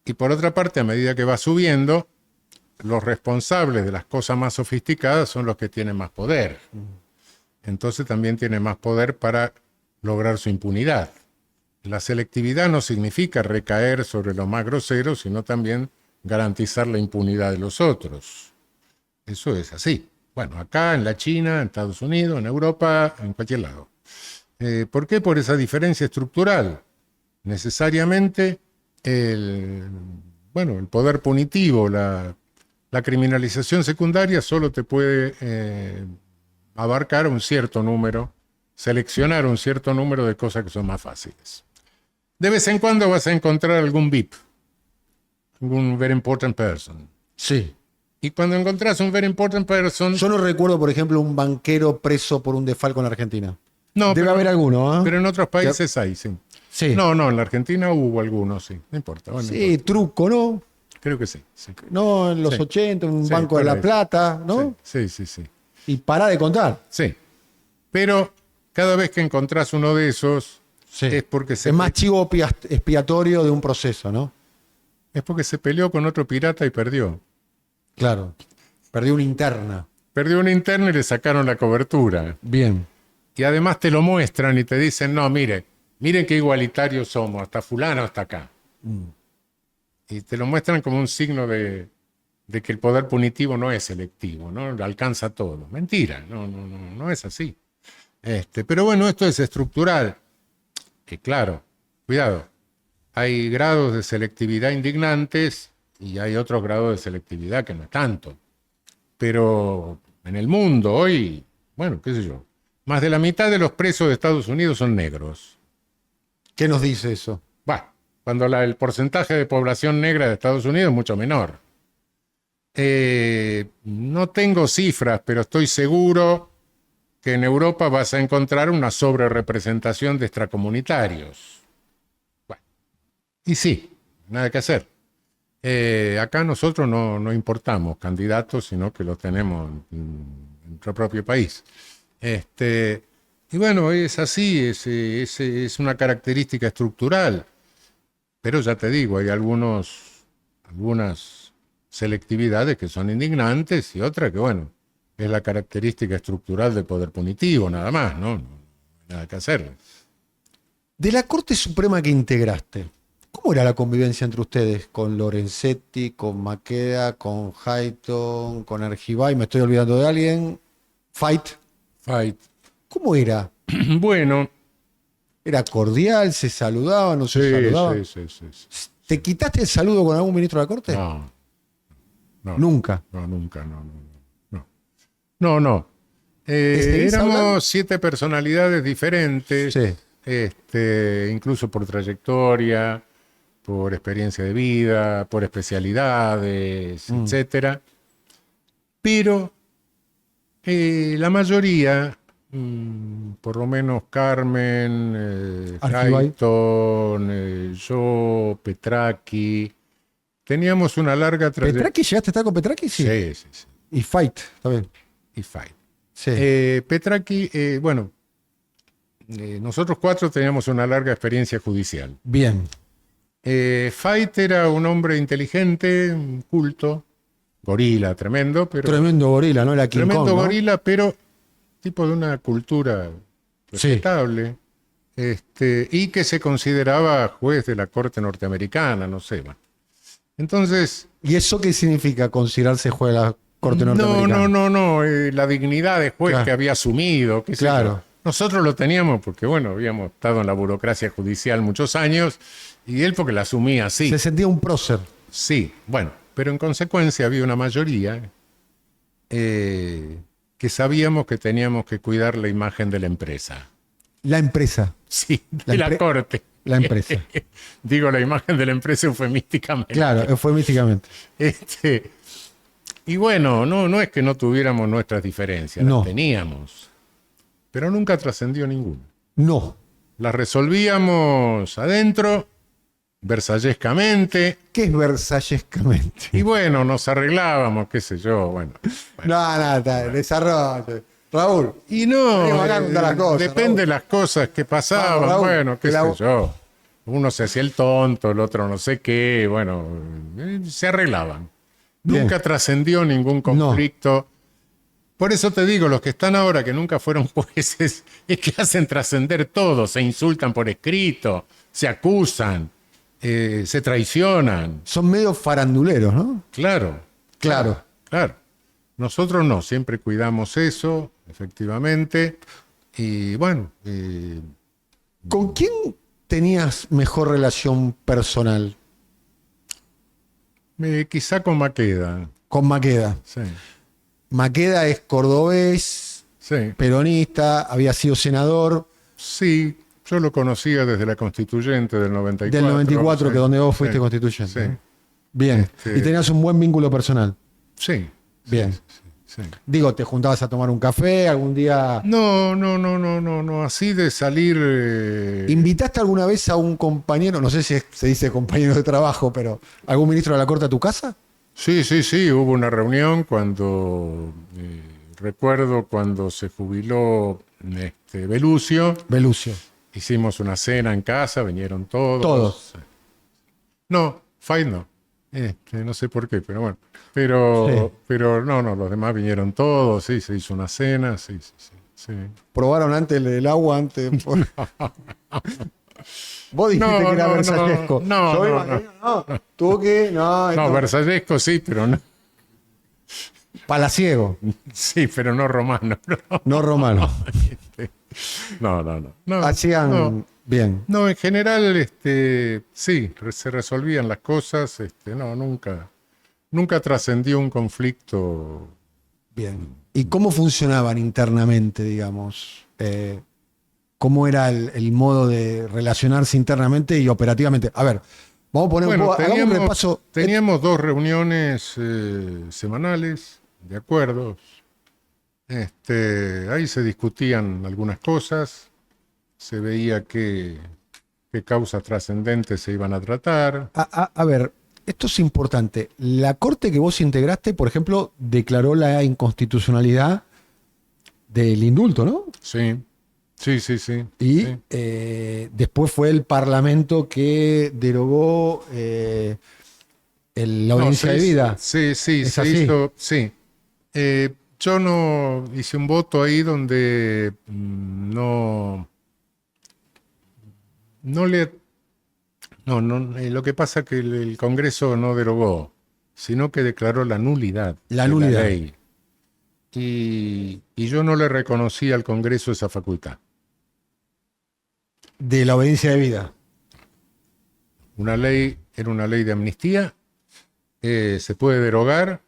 y por otra parte, a medida que va subiendo, los responsables de las cosas más sofisticadas son los que tienen más poder. Entonces también tienen más poder para lograr su impunidad. La selectividad no significa recaer sobre los más groseros, sino también garantizar la impunidad de los otros. Eso es así. Bueno, acá, en la China, en Estados Unidos, en Europa, en cualquier lado. ¿Por qué? Por esa diferencia estructural. Necesariamente el poder punitivo, la criminalización secundaria solo te puede abarcar un cierto número, seleccionar un cierto número de cosas que son más fáciles. De vez en cuando vas a encontrar algún VIP, algún very important person. Sí. Y cuando encontrás un very important person... Yo no recuerdo, por ejemplo, un banquero preso por un desfalco en la Argentina. No, debe haber alguno, ¿eh? Pero en otros países hay, sí. Sí. No, en la Argentina hubo algunos, sí. No importa. Bueno, sí, no importa. truco, ¿no? Creo que sí. No, en los 80, en un banco de La Plata, ¿no? Sí. Y para de contar. Sí. Pero cada vez que encontrás uno de esos, es porque es más chivo expiatorio de un proceso, ¿no? Es porque se peleó con otro pirata y perdió. Claro. Perdió una interna. Perdió una interna y le sacaron la cobertura. Bien. Y además te lo muestran y te dicen, no, miren qué igualitarios somos, hasta fulano está acá. Y te lo muestran como un signo de que el poder punitivo no es selectivo, ¿no? Alcanza todo. Mentira, no es así. Pero bueno, esto es estructural. Que claro, cuidado, hay grados de selectividad indignantes y hay otros grados de selectividad que no es tanto. Pero en el mundo hoy, bueno, qué sé yo, más de la mitad de los presos de Estados Unidos son negros. ¿Qué nos dice eso? Cuando el porcentaje de población negra de Estados Unidos es mucho menor. No tengo cifras, pero estoy seguro que en Europa vas a encontrar una sobrerepresentación de extracomunitarios. Y sí, nada que hacer. Acá nosotros no importamos candidatos, sino que los tenemos en nuestro propio país. Y bueno, es así, es una característica estructural. Pero ya te digo, hay algunas selectividades que son indignantes y otras que, bueno, es la característica estructural del poder punitivo, nada más, ¿no? No hay nada que hacer. De la Corte Suprema que integraste, ¿cómo era la convivencia entre ustedes? Con Lorenzetti, con Maqueda, con Hayton, con Argibay, me estoy olvidando de alguien. Fight. Fight. ¿Cómo era? Bueno, ¿Era cordial? ¿Se saludaba? ¿No se Sí, saludaba? sí. ¿Te quitaste el saludo con algún ministro de la Corte? No, Nunca. nunca, no. No. ¿Seguís hablando? Éramos 7 personalidades diferentes, Sí. incluso por trayectoria, por experiencia de vida, por especialidades, etcétera. Pero la mayoría, por lo menos Carmen, Argibay. Hayton, yo, Petraki, teníamos una larga trayectoria. ¿Petraki? ¿Llegaste a estar con Petraki? Sí. Sí. Y Fight, está bien. Y Fight. Sí. Petraki, bueno, nosotros 4 teníamos una larga experiencia judicial. Bien. Fight era un hombre inteligente, un culto, gorila, tremendo, pero Tremendo gorila, ¿no? Era King tremendo Kong, ¿no? gorila, pero tipo de una cultura respetable, y que se consideraba juez de la corte norteamericana, no sé. Bueno. Entonces, ¿Y eso qué significa considerarse juez de la Corte Norteamericana? no, la dignidad de juez Claro. que había asumido, qué sé Claro. yo. Nosotros lo teníamos porque, bueno, habíamos estado en la burocracia judicial muchos años, y él porque la asumía así. Se sentía un prócer. Sí, bueno, pero en consecuencia había una mayoría que sabíamos que teníamos que cuidar la imagen de la empresa. La empresa. Sí, de la corte. La empresa. Digo la imagen de la empresa eufemísticamente. Claro, eufemísticamente. Y bueno, no es que no tuviéramos nuestras diferencias, No. las teníamos, pero nunca trascendió ninguna. No. Las resolvíamos adentro, versallescamente, ¿Qué es versallescamente? y bueno, nos arreglábamos, qué sé yo, bueno. No, desarrollo. Raúl. Y no, Venimos acá a contar las cosas, depende Raúl. de las cosas que pasaban, Vamos, Raúl, bueno, qué que la- sé yo. Uno se hacía el tonto, el otro no sé qué, bueno, se arreglaban. Bien. Nunca trascendió ningún conflicto. Por eso te digo, los que están ahora que nunca fueron jueces, es que hacen trascender todo, se insultan por escrito, se acusan, se traicionan. Son medio faranduleros, ¿no? Claro. Nosotros no, siempre cuidamos eso, efectivamente. Y bueno, ¿Con quién tenías mejor relación personal? quizá con Maqueda. Con Maqueda. Sí, Maqueda es cordobés, sí. peronista, había sido senador Sí, yo lo conocía desde la constituyente del 94. del 94, sí, que donde vos fuiste sí, constituyente. Sí, ¿no? Bien. Y tenías un buen vínculo personal. sí. Bien. Sí. Digo, ¿te juntabas a tomar un café algún día? No, así de salir. ¿Invitaste alguna vez a un compañero, no sé si se dice compañero de trabajo, pero algún ministro de la Corte a tu casa? Sí, hubo una reunión cuando. Recuerdo cuando se jubiló Belucio. Belucio. Hicimos una cena en casa, vinieron todos. Todos. No, Fay no. No sé por qué, pero bueno. Sí. Pero no, los demás vinieron todos, sí, se hizo una cena, sí. ¿Probaron antes el agua? Antes. Vos dijiste que era versallesco. No. Tuvo que. No, versallesco sí, pero no. Palaciego, Sí, pero no romano. no romano. No. Hacían No. bien. No, en general, sí, se resolvían las cosas, nunca trascendió un conflicto. Bien. ¿Y cómo funcionaban internamente, digamos? ¿Cómo era el modo de relacionarse internamente y operativamente? A ver, vamos a poner Bueno, hagamos un repaso. teníamos 2 reuniones semanales de acuerdos. Ahí se discutían algunas cosas, se veía qué causas trascendentes se iban a tratar. A ver, esto es importante. La corte que vos integraste, por ejemplo, declaró la inconstitucionalidad del indulto, ¿no? Sí. Y Y sí. después fue el Parlamento que derogó la audiencia de vida. Sí, ¿Es se así? hizo. Sí. Yo no hice un voto ahí donde no lo que pasa es que el Congreso no derogó, sino que declaró la nulidad La de nulidad. la ley. Y yo no le reconocí al Congreso esa facultad. de la obediencia de vida. Era una ley de amnistía, se puede derogar,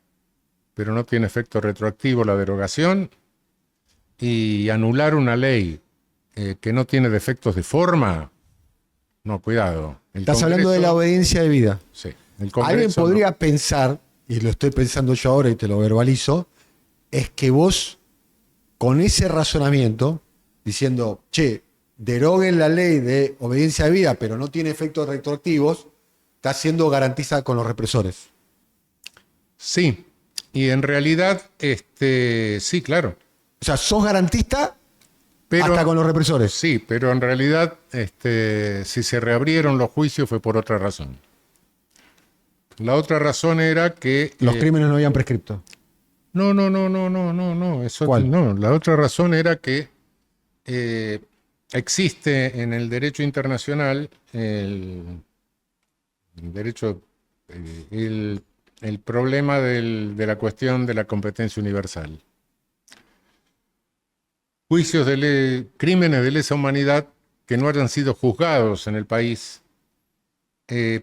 pero no tiene efecto retroactivo la derogación, y anular una ley que no tiene defectos de forma, no, cuidado. Estás hablando de la obediencia de vida. Sí. El Congreso Alguien podría pensar, y lo estoy pensando yo ahora y te lo verbalizo, es que vos, con ese razonamiento, diciendo, che, deroguen la ley de obediencia de vida, pero no tiene efectos retroactivos, estás siendo garantista con los represores. Sí, y en realidad, sí, claro. O sea, sos garantista Pero, hasta con los represores. Sí, pero en realidad, si se reabrieron los juicios fue por otra razón. La otra razón era que... Los crímenes no habían prescripto. No. Eso, ¿Cuál? No, la otra razón era que existe en el derecho internacional el derecho, el problema de la cuestión de la competencia universal. Juicios crímenes de lesa humanidad que no hayan sido juzgados en el país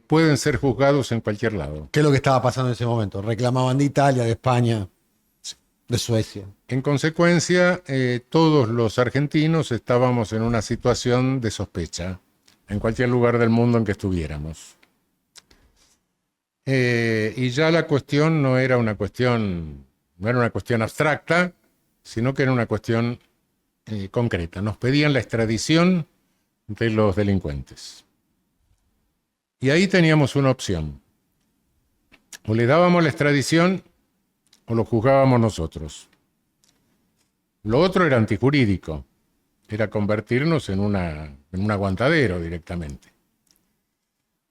pueden ser juzgados en cualquier lado. ¿Qué es lo que estaba pasando en ese momento? Reclamaban de Italia, de España, de Suecia. En consecuencia, todos los argentinos estábamos en una situación de sospecha en cualquier lugar del mundo en que estuviéramos. Y ya la cuestión no era una cuestión abstracta, sino que era una cuestión concreta. Nos pedían la extradición de los delincuentes. Y ahí teníamos una opción. O le dábamos la extradición o lo juzgábamos nosotros. Lo otro era antijurídico. Era convertirnos en un aguantadero directamente.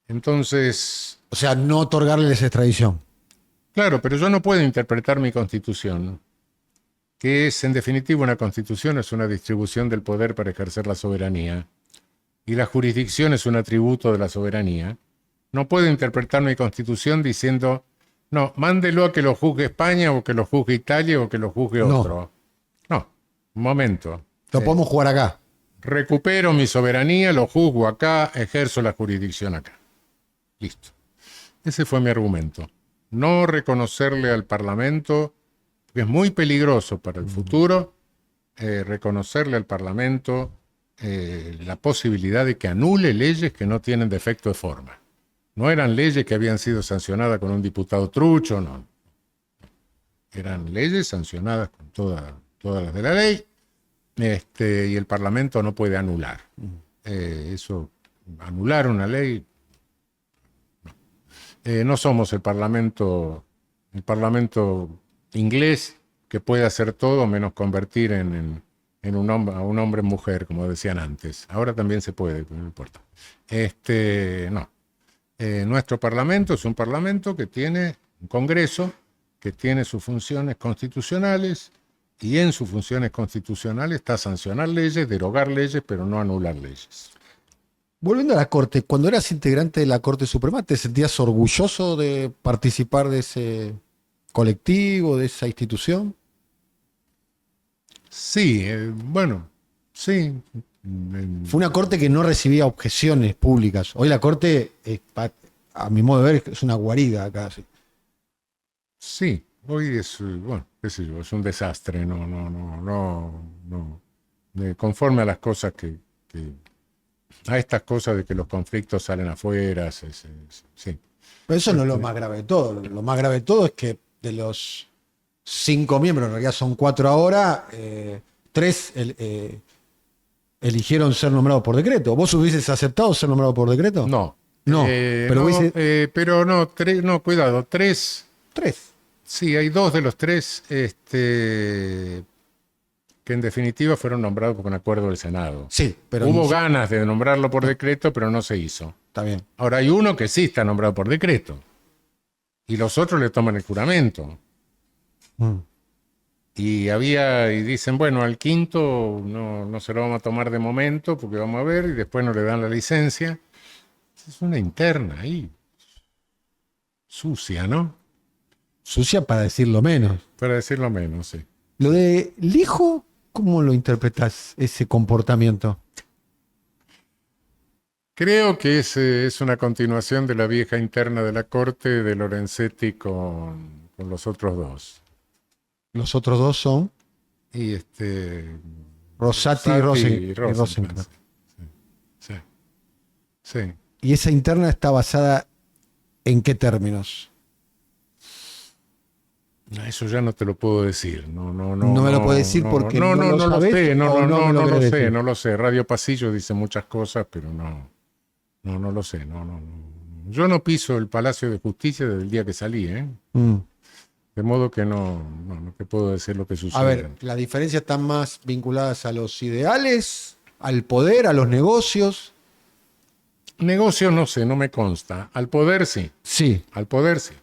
Entonces... O sea, no otorgarles extradición. Claro, pero yo no puedo interpretar mi constitución, que es, en definitiva, una constitución es una distribución del poder para ejercer la soberanía, y la jurisdicción es un atributo de la soberanía. No puedo interpretar mi constitución diciendo, no, mándelo a que lo juzgue España, o que lo juzgue Italia, o que lo juzgue otro. No, un momento. Lo podemos jugar acá. Recupero mi soberanía, lo juzgo acá, ejerzo la jurisdicción acá. Listo. Ese fue mi argumento. No reconocerle al Parlamento, porque es muy peligroso para el futuro, reconocerle al Parlamento la posibilidad de que anule leyes que no tienen defecto de forma. No eran leyes que habían sido sancionadas con un diputado trucho, no. Eran leyes sancionadas con todas las de la ley, y el Parlamento no puede anular. Anular una ley... no somos el Parlamento inglés que puede hacer todo menos convertir a un hombre en mujer, como decían antes. Ahora también se puede, pero no importa. No. Nuestro Parlamento es un Parlamento que tiene un Congreso, que tiene sus funciones constitucionales, y en sus funciones constitucionales está sancionar leyes, derogar leyes, pero no anular leyes. Volviendo a la Corte, cuando eras integrante de la Corte Suprema, ¿te sentías orgulloso de participar de ese colectivo, de esa institución? Sí, bueno, sí. Fue una Corte que no recibía objeciones públicas. Hoy la Corte, a mi modo de ver, es una guarida casi. Sí, hoy es, bueno, qué sé yo, es un desastre, no. Conforme a las cosas a estas cosas de que los conflictos salen afuera, sí. Pero eso no es lo más grave de todo. Lo más grave de todo es que de los 5 miembros, en realidad son 4 ahora, 3 eligieron ser nombrados por decreto. ¿Vos hubieses aceptado ser nombrado por decreto? No. No, pero pero no, 3, no, cuidado, 3. 3. Sí, hay 2 de los 3 que en definitiva fueron nombrados por un acuerdo del Senado. Sí, pero hubo ganas de nombrarlo por decreto, pero no se hizo. Está bien. Ahora hay uno que sí está nombrado por decreto. Y los otros le toman el juramento. Y dicen, bueno, al quinto no se lo vamos a tomar de momento porque vamos a ver, y después no le dan la licencia. Es una interna ahí. Sucia, ¿no? Sucia para decirlo menos. Para decirlo menos, sí. Lo de Lijo, ¿cómo lo interpretas ese comportamiento? Creo que es una continuación de la vieja interna de la corte de Lorenzetti con los otros dos. Los otros dos son Y Rosati y Rosenkranz. Sí, sí. ¿Y esa interna está basada en qué términos? No, eso ya no te lo puedo decir. No me lo puedes decir porque no lo sabés sé. o no me lo querés decir. No lo sé. Radio Pasillo dice muchas cosas, pero no lo sé. No. Yo no piso el Palacio de Justicia desde el día que salí, ¿eh? De modo que no te puedo decir lo que sucede. A ver, las diferencias están más vinculadas a los ideales, al poder, a los negocios. Negocios no sé, no me consta. Al poder sí. Sí. Al poder sí.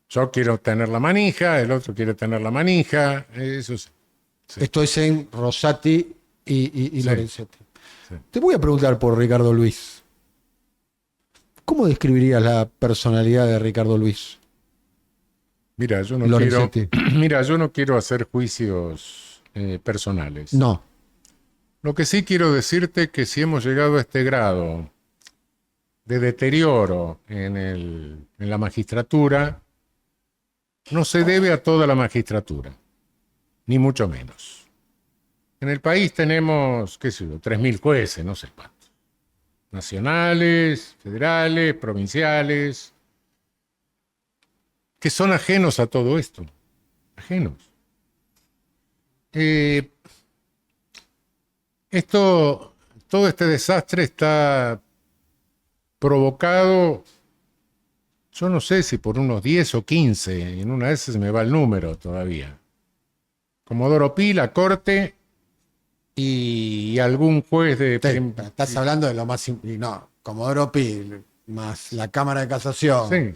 Yo quiero tener la manija, el otro quiere tener la manija, eso sí. Sí. Esto es en Rosati y Sí. Lorenzetti. Sí. Te voy a preguntar por Ricardo Luis. ¿Cómo describirías la personalidad de Ricardo Luis? Mira, yo no Lorenzetti. quiero hacer juicios personales. No. Lo que sí quiero decirte que si hemos llegado a este grado de deterioro en la magistratura, no se debe a toda la magistratura, ni mucho menos. En el país tenemos, qué sé yo, 3.000 jueces, no sé cuántos. Nacionales, federales, provinciales, que son ajenos a todo esto. Ajenos. Todo este desastre está provocado, yo no sé si por unos 10 o 15, en una de esas se me va el número todavía. Comodoro Pi, la Corte y algún juez de... Estás hablando de lo más... No, Comodoro Pi, más la Cámara de Casación, Sí.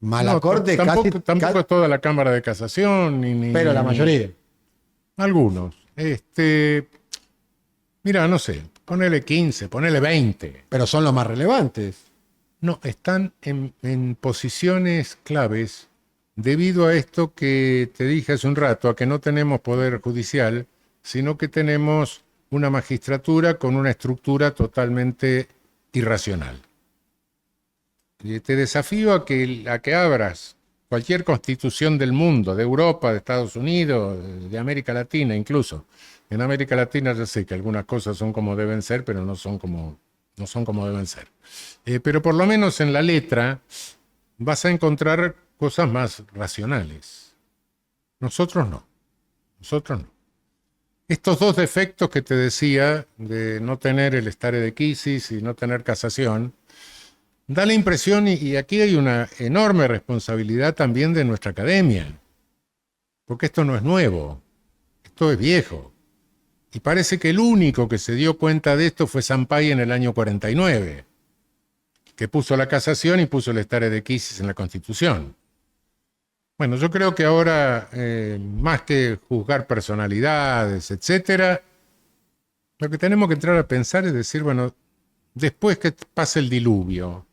más la Corte, Tampoco es toda la Cámara de Casación, pero la mayoría. Algunos. Mira, no sé, ponele 15, ponele 20. Pero son los más relevantes. No, están en posiciones claves debido a esto que te dije hace un rato, a que no tenemos poder judicial, sino que tenemos una magistratura con una estructura totalmente irracional. Y te desafío a que abras cualquier constitución del mundo, de Europa, de Estados Unidos, de América Latina incluso. En América Latina ya sé que algunas cosas son como deben ser, pero no son como deben ser. Pero por lo menos en la letra vas a encontrar cosas más racionales. Nosotros no. Estos dos defectos que te decía, de no tener el stare decisis y no tener casación, da la impresión, y aquí hay una enorme responsabilidad también de nuestra academia, porque esto no es nuevo, esto es viejo. Y parece que el único que se dio cuenta de esto fue Sampaio en el año 49, que puso la casación y puso el stare decisis en la Constitución. Bueno, yo creo que ahora, más que juzgar personalidades, etcétera, lo que tenemos que entrar a pensar es decir, bueno, después que pase el diluvio,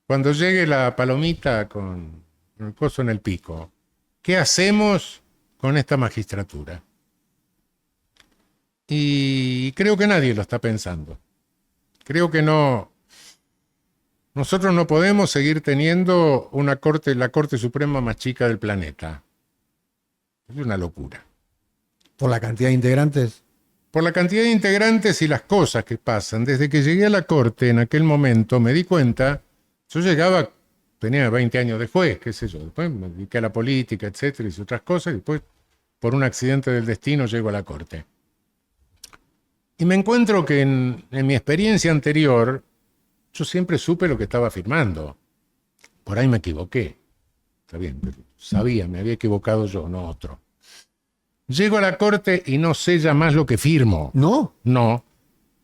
cuando llegue la palomita con el coso en el pico, ¿qué hacemos con esta magistratura? Y creo que nadie lo está pensando. Creo que no. Nosotros no podemos seguir teniendo la Corte Suprema más chica del planeta. Es una locura. ¿Por la cantidad de integrantes? Por la cantidad de integrantes y las cosas que pasan. Desde que llegué a la Corte en aquel momento me di cuenta, yo tenía 20 años de juez, qué sé yo, después me dediqué a la política, etcétera, hice otras cosas, y después, por un accidente del destino, llego a la Corte. Y me encuentro que en mi experiencia anterior, yo siempre supe lo que estaba firmando. Por ahí me equivoqué. Está bien, pero sabía, me había equivocado yo, no otro. Llego a la Corte y no sé ya más lo que firmo. ¿No? No.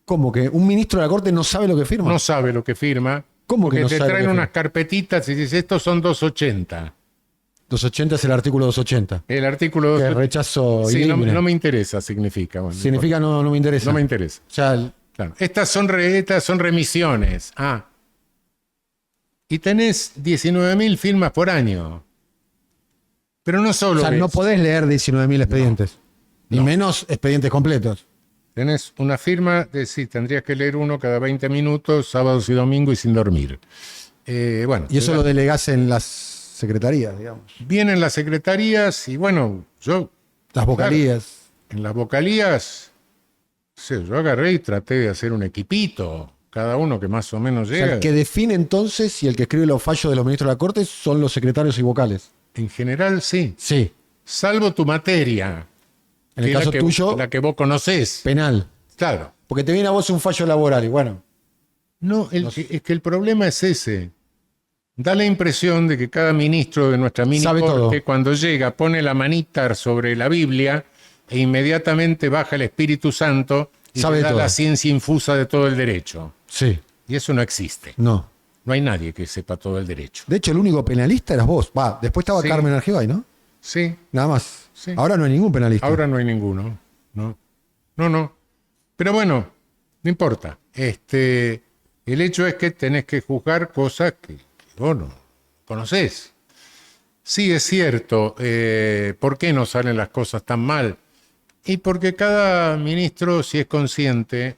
¿Cómo que un ministro de la Corte no sabe lo que firma? No sabe lo que firma. ¿Cómo que porque no te sabe lo traen que unas firma? carpetitas y dices, estos son 280. 280 es el artículo 280. El artículo Que 280. rechazo Sí, ilímite. no me interesa, significa. Bueno, Significa no me interesa. no me interesa. O sea, Claro. Estas son remisiones. Y tenés 19.000 firmas por año. Pero no solo no podés leer 19.000 expedientes. Ni No. menos expedientes completos. tenés una firma de sí, tendrías que leer uno cada 20 minutos, sábados y domingos y sin dormir. Bueno, Y eso lo delegás en las secretarías, digamos. vienen las secretarías y bueno, yo Las vocalías. en las vocalías, sí, yo agarré y traté de hacer un equipito, cada uno que más o menos O sea, llega. el que define entonces y el que escribe los fallos de los ministros de la Corte son los secretarios y vocales. En general, sí. Sí. Salvo tu materia. En el que es caso tuyo, la que vos conocés. penal. Claro. Porque te viene a vos un fallo laboral y bueno. No, es que el problema es ese. Da la impresión de que cada ministro de nuestra mini Sabe todo. corte, cuando llega, pone la manita sobre la Biblia e inmediatamente baja el Espíritu Santo y Sabe te da todo. la ciencia infusa de todo el derecho. Sí. Y eso no existe. No. No hay nadie que sepa todo el derecho. De hecho, el único penalista eras vos. Va, después estaba Sí. Carmen Argibay, ¿no? Sí, Nada más. Sí. Ahora no hay ningún penalista. ahora no hay ninguno. No, no. Pero bueno, no importa. El hecho es que tenés que juzgar cosas que vos no conocés. Sí, es cierto. ¿Por qué no salen las cosas tan mal? Y porque cada ministro, si es consciente,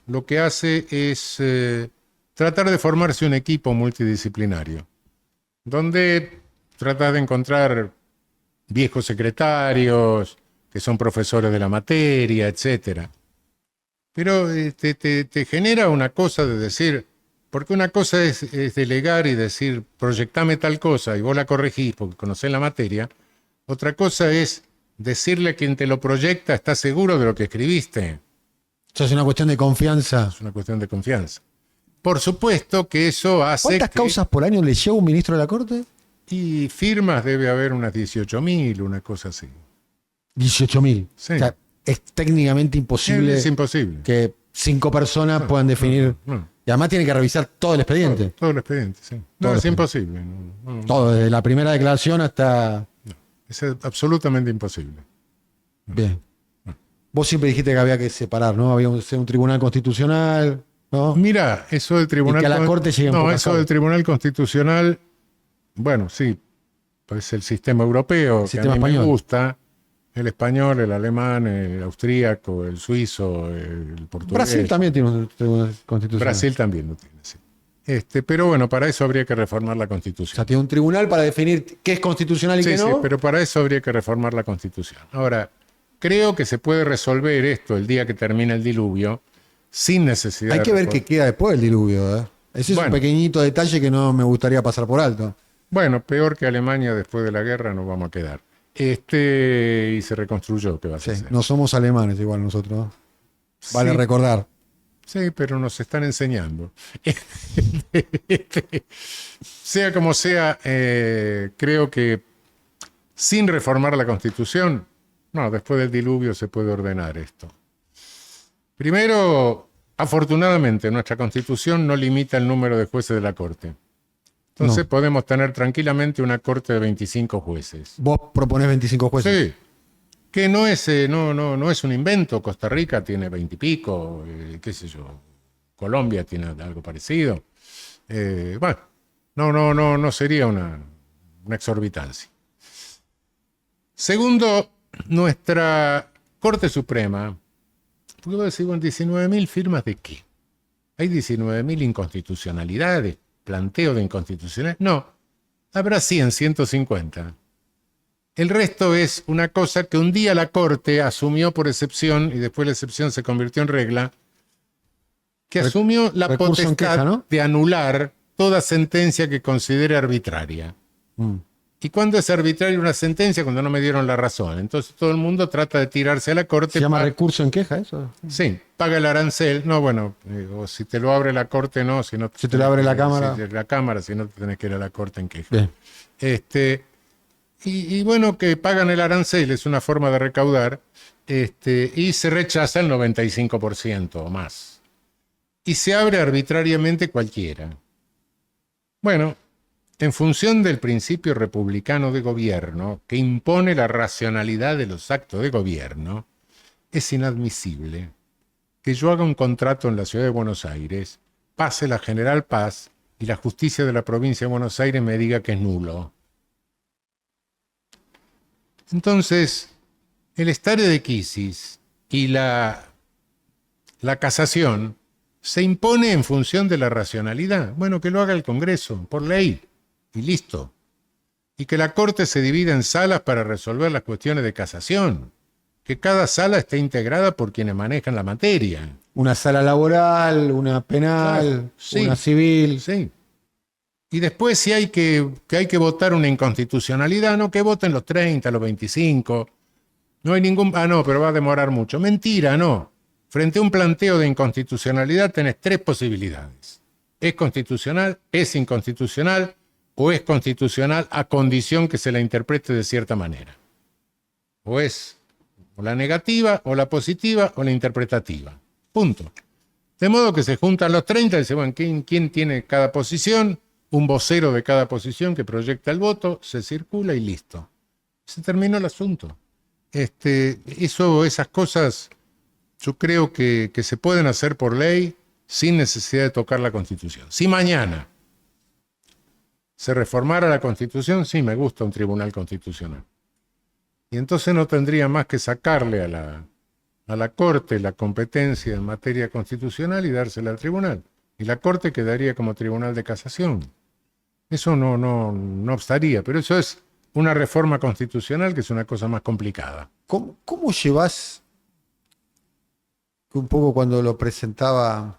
lo que hace es tratar de formarse un equipo multidisciplinario, donde trata de encontrar viejos secretarios que son profesores de la materia, etcétera. Pero te genera una cosa de decir, porque una cosa es delegar y decir, proyectame tal cosa y vos la corregís porque conocés la materia. Otra cosa es decirle a quien te lo proyecta, ¿estás seguro de lo que escribiste? Eso es una cuestión de confianza. Es una cuestión de confianza. Por supuesto que eso hace ¿Cuántas que... causas por año le lleva un ministro de la Corte? Y firmas debe haber unas 18.000, una cosa así. 18.000. Sí. O sea, es técnicamente imposible Es imposible. que 5 personas puedan definir. No. Y además tienen que revisar todo el expediente. Todo el expediente, sí. Todo No, el es expediente. imposible. No. Todo, desde la primera declaración hasta. Es absolutamente imposible. Bien. Vos siempre dijiste que había que separar, ¿no? Había un tribunal constitucional, ¿no? Mira, eso del tribunal... Y que a la Corte lleguen No, pocas eso causas. del tribunal constitucional, bueno, sí, pues el sistema europeo, que sistema a mí español. me gusta, el español, el alemán, el austríaco, el suizo, el portugués. Brasil también tiene un tribunal constitucional. Brasil también lo tiene, sí. Pero bueno, para eso habría que reformar la O Constitución. sea, tiene un tribunal para definir qué es constitucional y Sí, qué sí, no. pero para eso habría que reformar la Constitución. Ahora, creo que se puede resolver esto el día que termine el diluvio sin necesidad Hay de que ver reform- qué queda después del diluvio, ¿eh? Ese es un Bueno. pequeñito detalle que no me gustaría pasar por alto. Bueno, peor que Alemania después de la guerra no vamos a quedar. Y se reconstruyó, ¿qué vas a Sí, hacer? no somos alemanes igual nosotros, ¿no? Vale Sí, recordar. sí, pero nos están enseñando. Sea como sea, creo que sin reformar la Constitución, no, después del diluvio se puede ordenar esto. Primero, afortunadamente, nuestra Constitución no limita el número de jueces de la Corte. Entonces No. podemos tener tranquilamente una Corte de 25 jueces. Vos proponés 25 jueces. Sí, que no es un invento. Costa Rica tiene 20 y pico, qué sé yo, Colombia tiene algo parecido. Bueno, no sería una exorbitancia. Segundo, nuestra Corte Suprema, porque vos decís, bueno, 19.000 firmas de qué? ¿Hay 19.000 inconstitucionalidades? ¿Planteo de inconstitucionalidad? No, habrá 100, 150. El resto es una cosa que un día la Corte asumió por excepción y después la excepción se convirtió en regla, que asumió la recurso en potestad queja, ¿no? de anular toda sentencia que considere arbitraria. Mm. ¿Y cuándo es arbitraria una sentencia? Cuando no me dieron la razón. Entonces todo el mundo trata de tirarse a la Corte. ¿Se llama pa- recurso en queja eso? Sí, paga el arancel. No, bueno, o si te lo abre la Corte, no. Si, no Si te lo abre la Cámara. Si la Cámara, si no te tenés que ir a la Corte en queja. Bien. Y bueno, que pagan el arancel, es una forma de recaudar, y se rechaza el 95% o más. Y se abre arbitrariamente cualquiera. Bueno, en función del principio republicano de gobierno, que impone la racionalidad de los actos de gobierno, es inadmisible que yo haga un contrato en la ciudad de Buenos Aires, pase la General Paz y la justicia de la provincia de Buenos Aires me diga que es nulo. Entonces, el estare de Kisis y la la casación se impone en función de la racionalidad. Bueno, que lo haga el Congreso, por ley, y listo. Y que la Corte se divida en salas para resolver las cuestiones de casación. Que cada sala esté integrada por quienes manejan la materia. Una sala laboral, una penal, Claro, sí, una civil. sí. Y después si hay que hay que votar una inconstitucionalidad, no, que voten los 30, los 25. No hay ningún... Ah, no, pero va a demorar mucho. Mentira, no. Frente a un planteo de inconstitucionalidad tenés tres posibilidades. ¿Es constitucional, es inconstitucional o es constitucional a condición que se la interprete de cierta manera? O es o la negativa, o la positiva, o la interpretativa. Punto. De modo que se juntan los 30 y dicen, bueno, ¿quién tiene cada posición? Un vocero de cada posición que proyecta el voto, se circula y listo. Se terminó el asunto. Esas cosas yo creo que se pueden hacer por ley sin necesidad de tocar la Constitución. Si mañana se reformara la Constitución, sí me gusta un tribunal constitucional. Y entonces no tendría más que sacarle a la Corte la competencia en materia constitucional y dársela al tribunal. Y la Corte quedaría como tribunal de casación. Eso no obstaría, pero eso es una reforma constitucional que es una cosa más complicada. ¿Cómo llevas, un poco cuando lo presentaba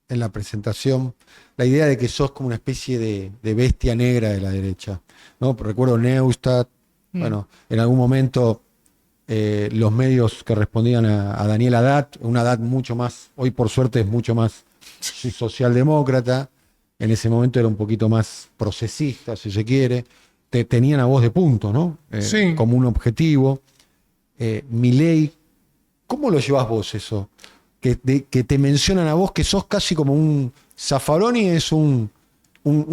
en la presentación, la idea de que sos como una especie de bestia negra de la derecha, ¿no? Recuerdo Neustadt, bueno, en algún momento los medios que respondían a Daniel Haddad, una Haddad mucho más, hoy por suerte es mucho más socialdemócrata, en ese momento era un poquito más procesista, si se quiere, tenían a vos de punto, ¿no? Sí. Como un objetivo. Milei, ¿cómo lo llevas vos eso? Que te mencionan a vos que sos casi como un Zaffaroni, es un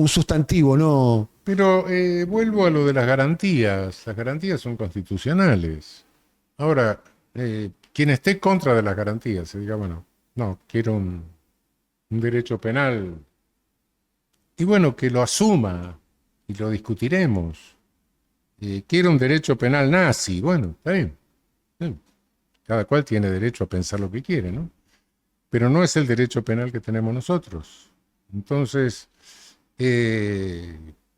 sustantivo, ¿no? Pero vuelvo a lo de las garantías. Las garantías son constitucionales. Ahora, quien esté contra de las garantías, se diga, bueno, no, quiero un derecho penal. Y bueno, que lo asuma y lo discutiremos. Quiero un derecho penal nazi. Bueno, está bien. Cada cual tiene derecho a pensar lo que quiere, ¿no? Pero no es el derecho penal que tenemos nosotros. Entonces,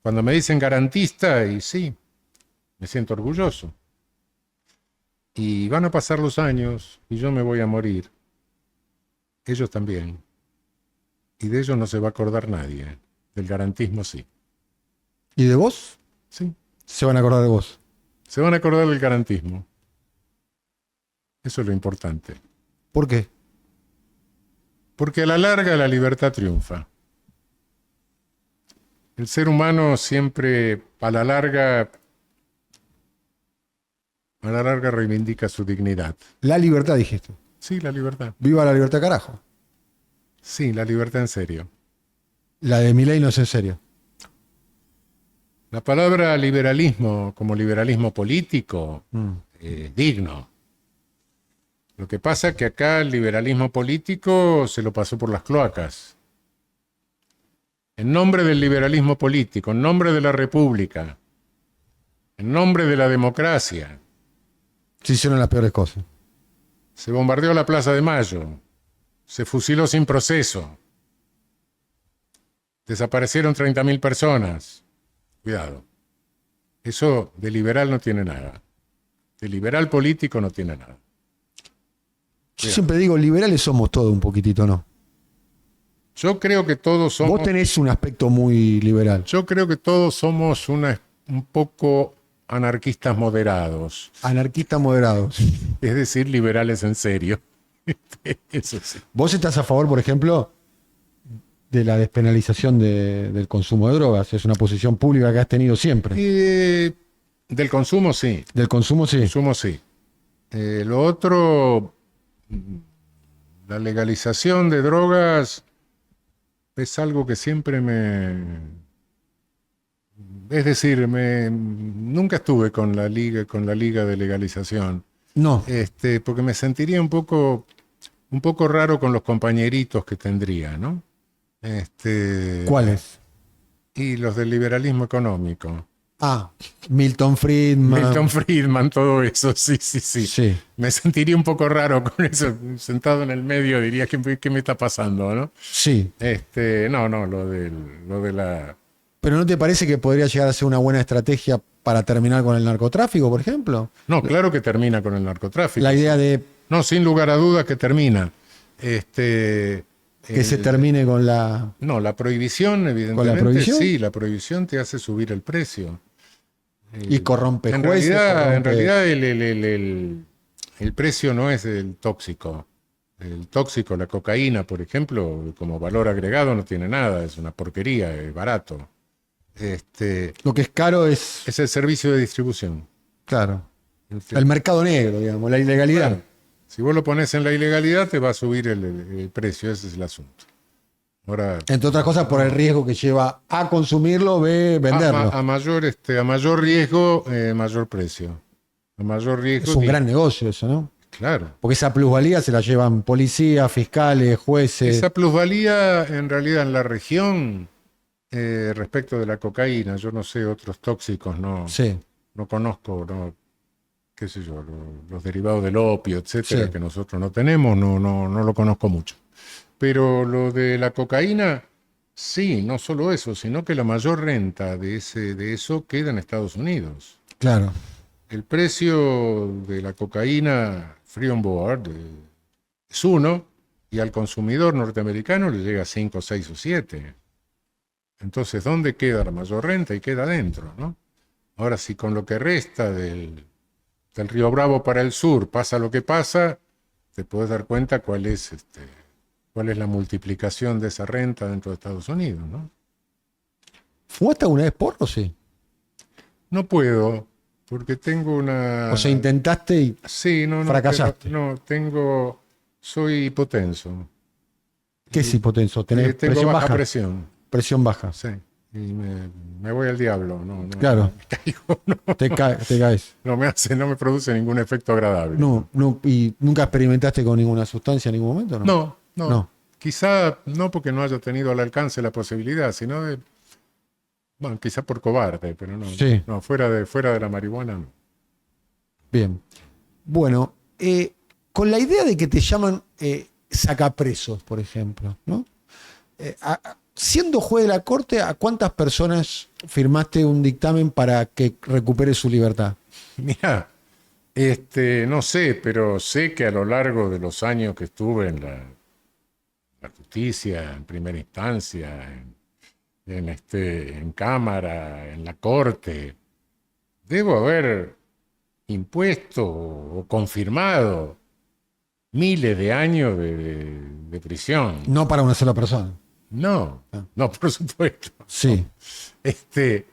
cuando me dicen garantista, y sí, me siento orgulloso. Y van a pasar los años y yo me voy a morir. Ellos también. Y de ellos no se va a acordar nadie. Del garantismo sí. ¿Y de vos? Sí. Se van a acordar de vos. Se van a acordar del garantismo. Eso es lo importante. ¿Por qué? Porque a la larga la libertad triunfa. El ser humano siempre, a la larga reivindica su dignidad. La libertad, dijiste. Sí, la libertad. Viva la libertad, carajo. Sí, la libertad en serio. La de Milei no es en serio. La palabra liberalismo, como liberalismo político, digno. Lo que pasa es que acá el liberalismo político se lo pasó por las cloacas. En nombre del liberalismo político, en nombre de la república, en nombre de la democracia, Se hicieron las peores cosas. se bombardeó la Plaza de Mayo, se fusiló sin proceso, desaparecieron 30.000 personas. Cuidado. Eso de liberal no tiene nada. De liberal político no tiene nada. Yo siempre digo, liberales somos todos un poquitito, ¿no? Yo creo que todos somos... Vos tenés un aspecto muy liberal. Yo creo que todos somos un poco anarquistas moderados. Anarquistas moderados. Es decir, liberales en serio. Eso sí. ¿Vos estás a favor, por ejemplo, de la despenalización del consumo de drogas? Es una posición pública que has tenido siempre. Del consumo sí. Del consumo, sí. Consumo sí. Lo otro, la legalización de drogas es algo que siempre es decir, nunca estuve con la liga de legalización. No. Porque me sentiría un poco raro con los compañeritos que tendría, ¿no? ¿Cuáles? Y los del liberalismo económico. Milton Friedman. Milton Friedman, todo eso, sí, sí, sí. Sí. Me sentiría un poco raro con eso, sentado en el medio, diría, ¿qué me está pasando, no? Sí. No, lo de la... Pero ¿no te parece que podría llegar a ser una buena estrategia para terminar con el narcotráfico, por ejemplo? No, claro que termina con el narcotráfico. La idea de No, sin lugar a dudas que termina. que se termine con la... No, la prohibición, evidentemente, ¿Con la prohibición? sí, la prohibición te hace subir el precio. Y corrompe En jueces. realidad el precio no es el tóxico. El tóxico, la cocaína, por ejemplo, como valor agregado no tiene nada, es una porquería, es barato. Lo que es caro es, Es el servicio de distribución. claro, el mercado negro, digamos, la ilegalidad. Claro, si vos lo pones en la ilegalidad, te va a subir el precio, ese es el asunto. Ahora, Entre otras cosas, por el riesgo que lleva a consumirlo, venderlo. a mayor riesgo, mayor precio. A mayor riesgo. Es un gran negocio eso, ¿no? Claro. Porque esa plusvalía se la llevan policías, fiscales, jueces. Esa plusvalía, en realidad, en la región, respecto de la cocaína, yo no sé, otros tóxicos, Sí, no conozco, qué sé yo, los derivados del opio, etcétera, Sí. que nosotros no tenemos, no lo conozco mucho. Pero lo de la cocaína, sí, no solo eso, sino que la mayor renta de eso queda en Estados Unidos. claro. El precio de la cocaína free on board es 1 y al consumidor norteamericano le llega a 5, 6 o 7. Entonces, ¿dónde queda la mayor renta? Y queda adentro, ¿no? Ahora, si con lo que resta del Río Bravo para el sur pasa lo que pasa, te puedes dar cuenta cuál es la multiplicación de esa renta dentro de Estados Unidos, ¿no? ¿Fumaste alguna vez porro? Sí. No puedo, porque tengo una... O sea, intentaste y Sí, no, fracasaste. Soy hipotenso. ¿Qué es hipotenso? ¿Tenés Tengo presión baja baja? presión, Presión baja. sí. Y me voy al diablo, Claro. me caigo, Te caes. no me produce ningún efecto agradable. No, ¿y nunca experimentaste con ninguna sustancia en ningún momento? No. No. Quizá no porque no haya tenido al alcance la posibilidad, sino bueno, quizá por cobarde, pero no. Sí. No, fuera de la marihuana, no. Bien. Bueno, con la idea de que te llaman sacapresos, por ejemplo, ¿no? Siendo juez de la corte, ¿a cuántas personas firmaste un dictamen para que recupere su libertad? Mira, no sé, pero sé que a lo largo de los años que estuve en la justicia, en primera instancia, en cámara, en la corte, debo haber impuesto o confirmado miles de años de prisión. No para una sola persona. No, por supuesto. Sí. Qué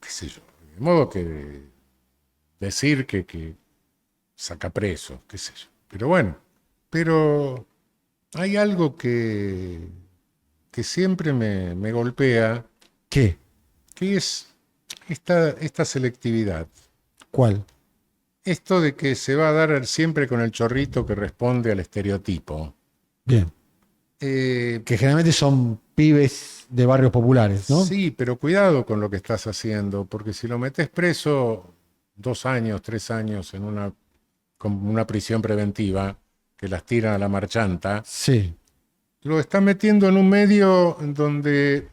sé yo, de modo que decir que saca preso, qué sé yo. Pero bueno, hay algo que siempre me golpea, ¿Qué? que es esta selectividad. ¿Cuál? Esto de que se va a dar siempre con el chorrito que responde al estereotipo. Bien. Que generalmente son pibes de barrios populares, ¿no? Sí, pero cuidado con lo que estás haciendo, porque si lo metes preso 2 años, 3 años con una prisión preventiva, que las tiran a la marchanta, Sí. lo estás metiendo en un medio donde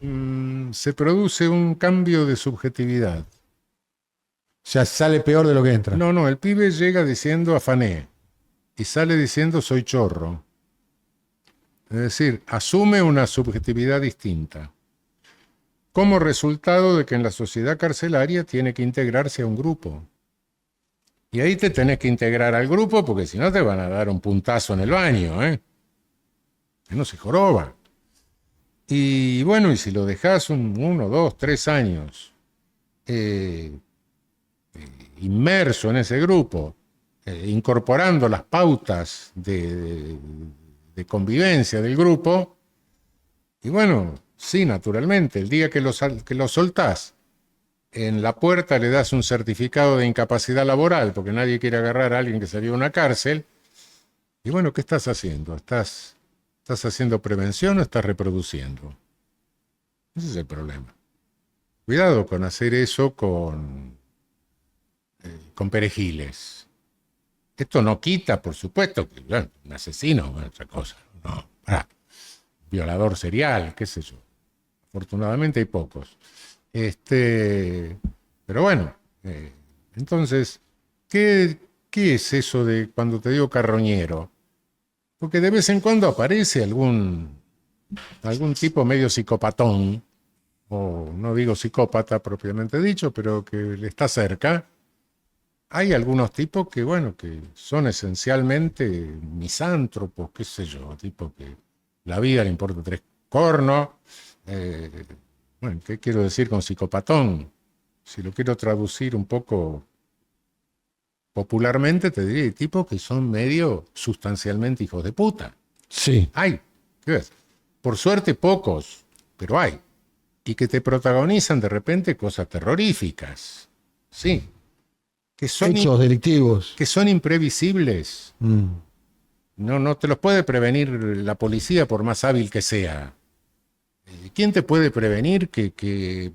se produce un cambio de subjetividad. O sea, sale peor de lo que entra. No, el pibe llega diciendo afané y sale diciendo soy chorro. Es decir, asume una subjetividad distinta, como resultado de que en la sociedad carcelaria tiene que integrarse a un grupo. Y ahí te tenés que integrar al grupo porque si no te van a dar un puntazo en el baño, ¿eh? Que no se joroba. Y bueno, y si lo dejás 1, 2, 3 años inmerso en ese grupo, incorporando las pautas de convivencia del grupo, y bueno, sí, naturalmente, el día que lo soltás, en la puerta le das un certificado de incapacidad laboral, porque nadie quiere agarrar a alguien que salió de una cárcel, y bueno, ¿qué estás haciendo? ¿Estás haciendo prevención o estás reproduciendo? Ese es el problema. Cuidado con hacer eso con perejiles. Esto no quita, por supuesto, que bueno, un asesino es otra cosa. No, violador serial, qué sé yo. Afortunadamente hay pocos. Pero bueno, entonces, ¿qué es eso de cuando te digo carroñero? Porque de vez en cuando aparece algún tipo medio psicopatón, o no digo psicópata propiamente dicho, pero que le está cerca. Hay algunos tipos que, bueno, que son esencialmente misántropos, qué sé yo, tipo que la vida le importa tres cornos. Bueno, ¿qué quiero decir con psicopatón? Si lo quiero traducir un poco popularmente, te diría tipos que son medio sustancialmente hijos de puta. Sí. Hay, ¿qué ves? Por suerte pocos, pero hay. Y que te protagonizan de repente cosas terroríficas. Sí. Que son Hechos delictivos. que son imprevisibles. No te los puede prevenir la policía por más hábil que sea. ¿Quién te puede prevenir qué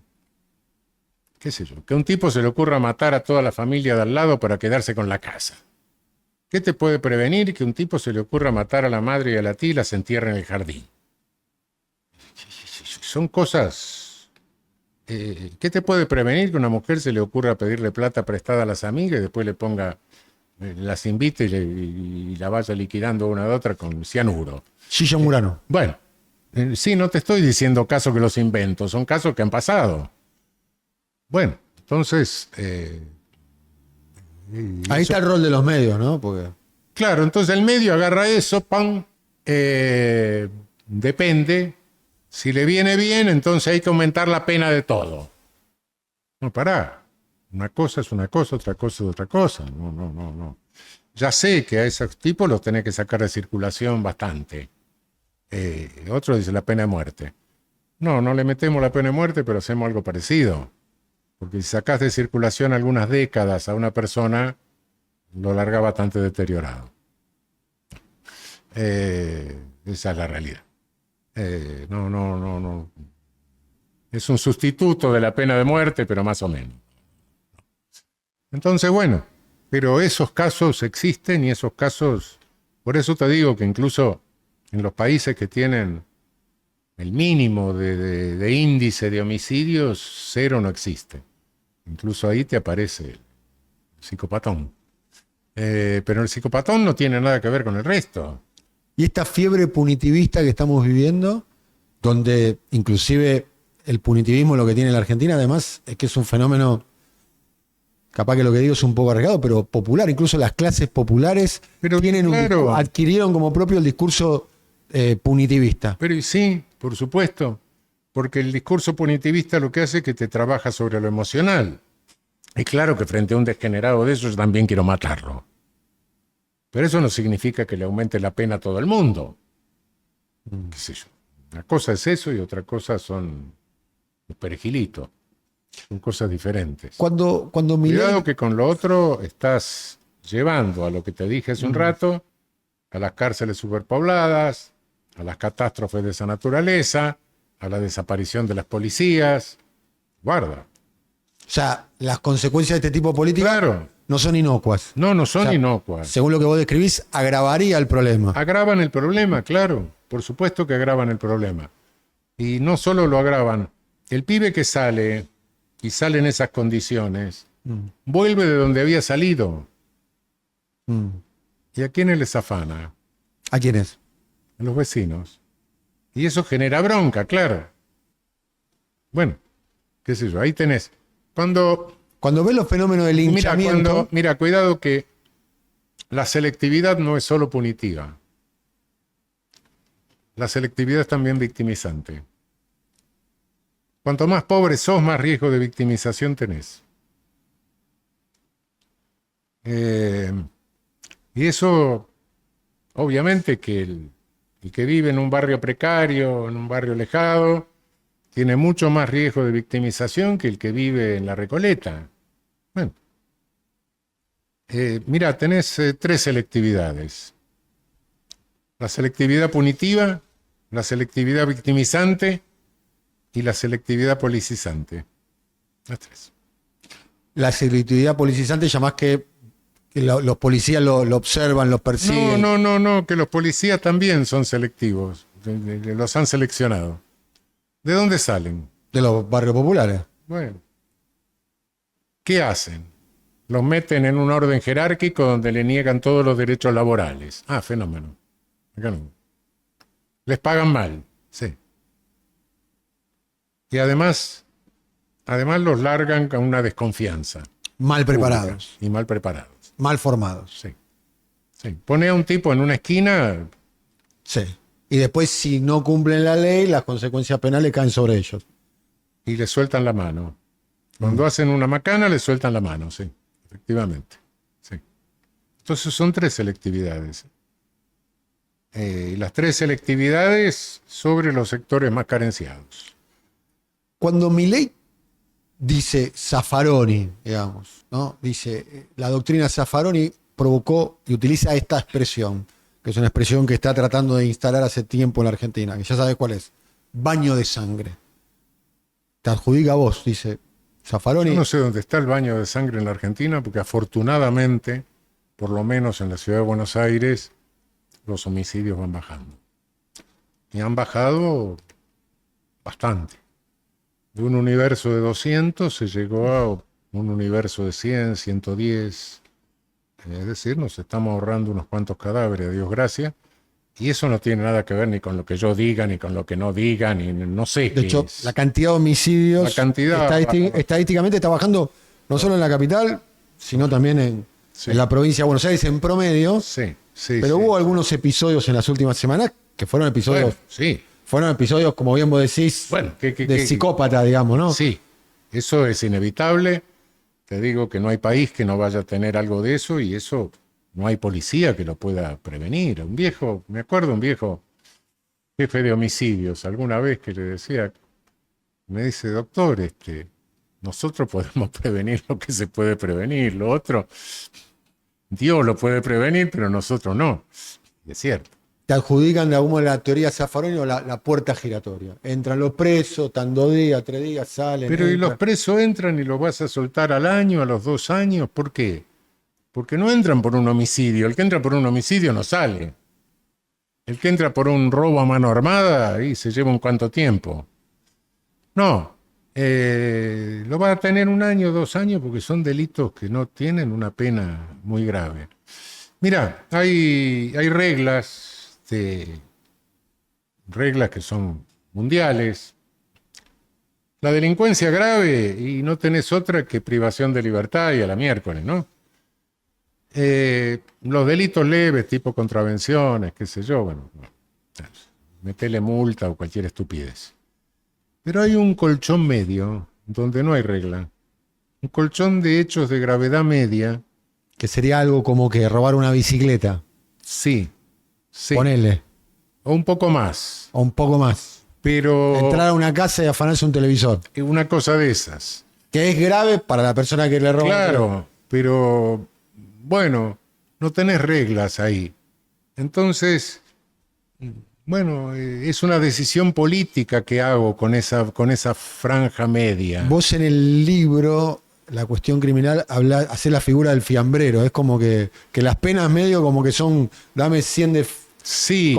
sé yo, que a un tipo se le ocurra matar a toda la familia de al lado para quedarse con la casa? ¿Qué te puede prevenir que a un tipo se le ocurra matar a la madre y a la tía y las entierre en el jardín? Son cosas... ¿qué te puede prevenir que a una mujer se le ocurra pedirle plata prestada a las amigas y después le ponga, las invite y la vaya liquidando una de otra con cianuro? Gillo Murano. Bueno, sí, no te estoy diciendo casos que los invento, son casos que han pasado. Bueno, entonces... Ahí está el rol de los medios, ¿no? Porque... Claro, entonces el medio agarra eso, ¡pam! Depende. Si le viene bien, entonces hay que aumentar la pena de todo. No, pará. Una cosa es una cosa, otra cosa es otra cosa. No. Ya sé que a esos tipos los tenés que sacar de circulación bastante. Otro dice la pena de muerte. No le metemos la pena de muerte, pero hacemos algo parecido. Porque si sacás de circulación algunas décadas a una persona, lo larga bastante deteriorado. Esa es la realidad. No. Es un sustituto de la pena de muerte, pero más o menos. Entonces, bueno, pero esos casos existen y esos casos, por eso te digo que incluso en los países que tienen el mínimo de índice de homicidios, cero no existe. Incluso ahí te aparece el psicopatón. Pero el psicopatón no tiene nada que ver con el resto. Y esta fiebre punitivista que estamos viviendo, donde inclusive el punitivismo lo que tiene en la Argentina, además, es que es un fenómeno, capaz que lo que digo es un poco arriesgado, pero popular. Incluso las clases populares adquirieron como propio el discurso punitivista. Pero sí, por supuesto, porque el discurso punitivista lo que hace es que te trabaja sobre lo emocional. Y claro que frente a un degenerado de eso yo también quiero matarlo. Pero eso no significa que le aumente la pena a todo el mundo. ¿Qué sé yo? Una cosa es eso y otra cosa son los perejilitos. Son cosas diferentes. Cuando Cuidado que con lo otro estás llevando a lo que te dije hace un rato, a las cárceles superpobladas, a las catástrofes de esa naturaleza, a la desaparición de las policías. Guarda. O sea, las consecuencias de este tipo de política no son inocuas. No son inocuas. Según lo que vos describís, agravaría el problema. Agravan el problema, claro. Por supuesto que agravan el problema. Y no solo lo agravan. El pibe que sale y sale en esas condiciones, vuelve de donde había salido. ¿Y a quiénes les afana? ¿A quiénes? A los vecinos. Y eso genera bronca, claro. Bueno, qué sé yo, ahí tenés. Cuando ves los fenómenos del linchamiento... Mira, cuidado que la selectividad no es solo punitiva. La selectividad es también victimizante. Cuanto más pobre sos, más riesgo de victimización tenés. Y eso, obviamente que el que vive en un barrio precario, en un barrio alejado, tiene mucho más riesgo de victimización que el que vive en la Recoleta. Bueno, mira, tenés tres selectividades. La selectividad punitiva, la selectividad victimizante y la selectividad policizante. Las tres. La selectividad policizante ya más que los policías lo observan, los persiguen. No, que los policías también son selectivos. Los han seleccionado. ¿De dónde salen? De los barrios populares. Bueno, ¿qué hacen? Los meten en un orden jerárquico donde le niegan todos los derechos laborales. Ah, fenómeno. Acá no. Les pagan mal, sí. Y además los largan con una desconfianza. Mal preparados. Pública, y mal preparados. Mal formados. Sí. Sí. Pone a un tipo en una esquina. Sí. Y después, si no cumplen la ley, las consecuencias penales caen sobre ellos. Y le sueltan la mano. Cuando hacen una macana, le sueltan la mano, sí. Efectivamente. Sí. Entonces son 3 selectividades. Y las 3 selectividades sobre los sectores más carenciados. Cuando Milei dice Zaffaroni, digamos, ¿no? Dice, la doctrina Zaffaroni provocó y utiliza esta expresión, que es una expresión que está tratando de instalar hace tiempo en la Argentina, que ya sabes cuál es, baño de sangre. Te adjudica a vos, dice Zaffaroni. Yo no sé dónde está el baño de sangre en la Argentina, porque afortunadamente, por lo menos en la ciudad de Buenos Aires, los homicidios van bajando. Y han bajado bastante. De un universo de 200 se llegó a un universo de 100, 110. Es decir, nos estamos ahorrando unos cuantos cadáveres, a Dios gracias. Y eso no tiene nada que ver ni con lo que yo diga, ni con lo que no diga, ni no sé De hecho, la cantidad de homicidios La cantidad estadísticamente está bajando no solo en la capital, sino también en la provincia de Buenos Aires en promedio. Sí. Pero hubo algunos episodios en las últimas semanas que fueron episodios, Bueno, sí. fueron episodios, como bien vos decís, Bueno, de psicópata, digamos, ¿no? Sí, eso es inevitable. Te digo que no hay país que no vaya a tener algo de eso y eso no hay policía que lo pueda prevenir. Me acuerdo un viejo jefe de homicidios, alguna vez que le decía, me dice, doctor, nosotros podemos prevenir lo que se puede prevenir, lo otro, Dios lo puede prevenir, pero nosotros no. Y es cierto. Te adjudican de alguna la teoría Zaffaroni o la puerta giratoria. Entran los presos, están 2 días, 3 días, salen. Pero y entran. los presos entran y los vas a soltar al año, a los 2 años, ¿por qué? Porque no entran por un homicidio. El que entra por un homicidio no sale. El que entra por un robo a mano armada, ahí se lleva un cuánto tiempo. No, lo va a tener 1 año, 2 años, porque son delitos que no tienen una pena muy grave. Mira, hay reglas que son mundiales. La delincuencia grave, y no tenés otra que privación de libertad y a la miércoles, ¿no? Los delitos leves, tipo contravenciones, qué sé yo, bueno, metele multa o cualquier estupidez. Pero hay un colchón medio donde no hay regla. Un colchón de hechos de gravedad media. Que sería algo como que robar una bicicleta. Sí. Ponele. O un poco más. O un poco más. Pero Entrar a una casa y afanarse un televisor. una cosa de esas. Que es grave para la persona que le roba. Claro, pero bueno, no tenés reglas ahí. Entonces, bueno, es una decisión política que hago con esa franja media. Vos en el libro, La cuestión criminal, hacés la figura del fiambrero. Es como que las penas medio como que son, dame 100 de... Sí.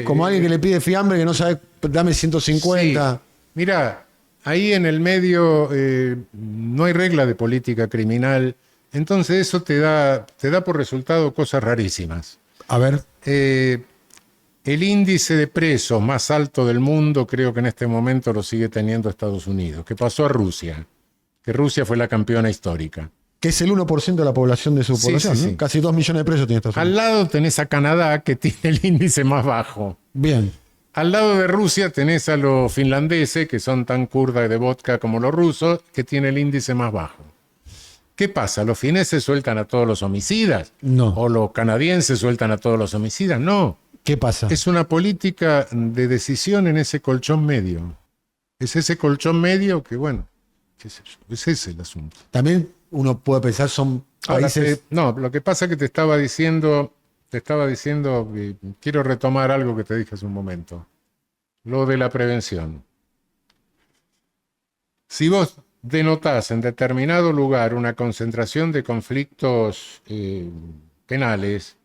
Como alguien que le pide fiambre que no sabe, dame 150. Sí. Mira, ahí en el medio no hay regla de política criminal. Entonces eso te da por resultado cosas rarísimas. A ver. El índice de presos más alto del mundo creo que en este momento lo sigue teniendo Estados Unidos, que pasó a Rusia, que Rusia fue la campeona histórica. Que es el 1% de la población de su población, sí. ¿no? Casi 2 millones de presos tiene Estados Unidos. Al lado tenés a Canadá, que tiene el índice más bajo. Bien. Al lado de Rusia tenés a los finlandeses, que son tan kurda de vodka como los rusos, que tiene el índice más bajo. ¿Qué pasa? ¿Los fineses sueltan a todos los homicidas? No. ¿O los canadienses sueltan a todos los homicidas? No. ¿Qué pasa? Es una política de decisión en ese colchón medio. Es ese colchón medio que, bueno, qué sé yo, ese es el asunto. También uno puede pensar, son países... No, lo que pasa es que te estaba diciendo, quiero retomar algo que te dije hace un momento. Lo de la prevención. Si vos denotás en determinado lugar una concentración de conflictos penales,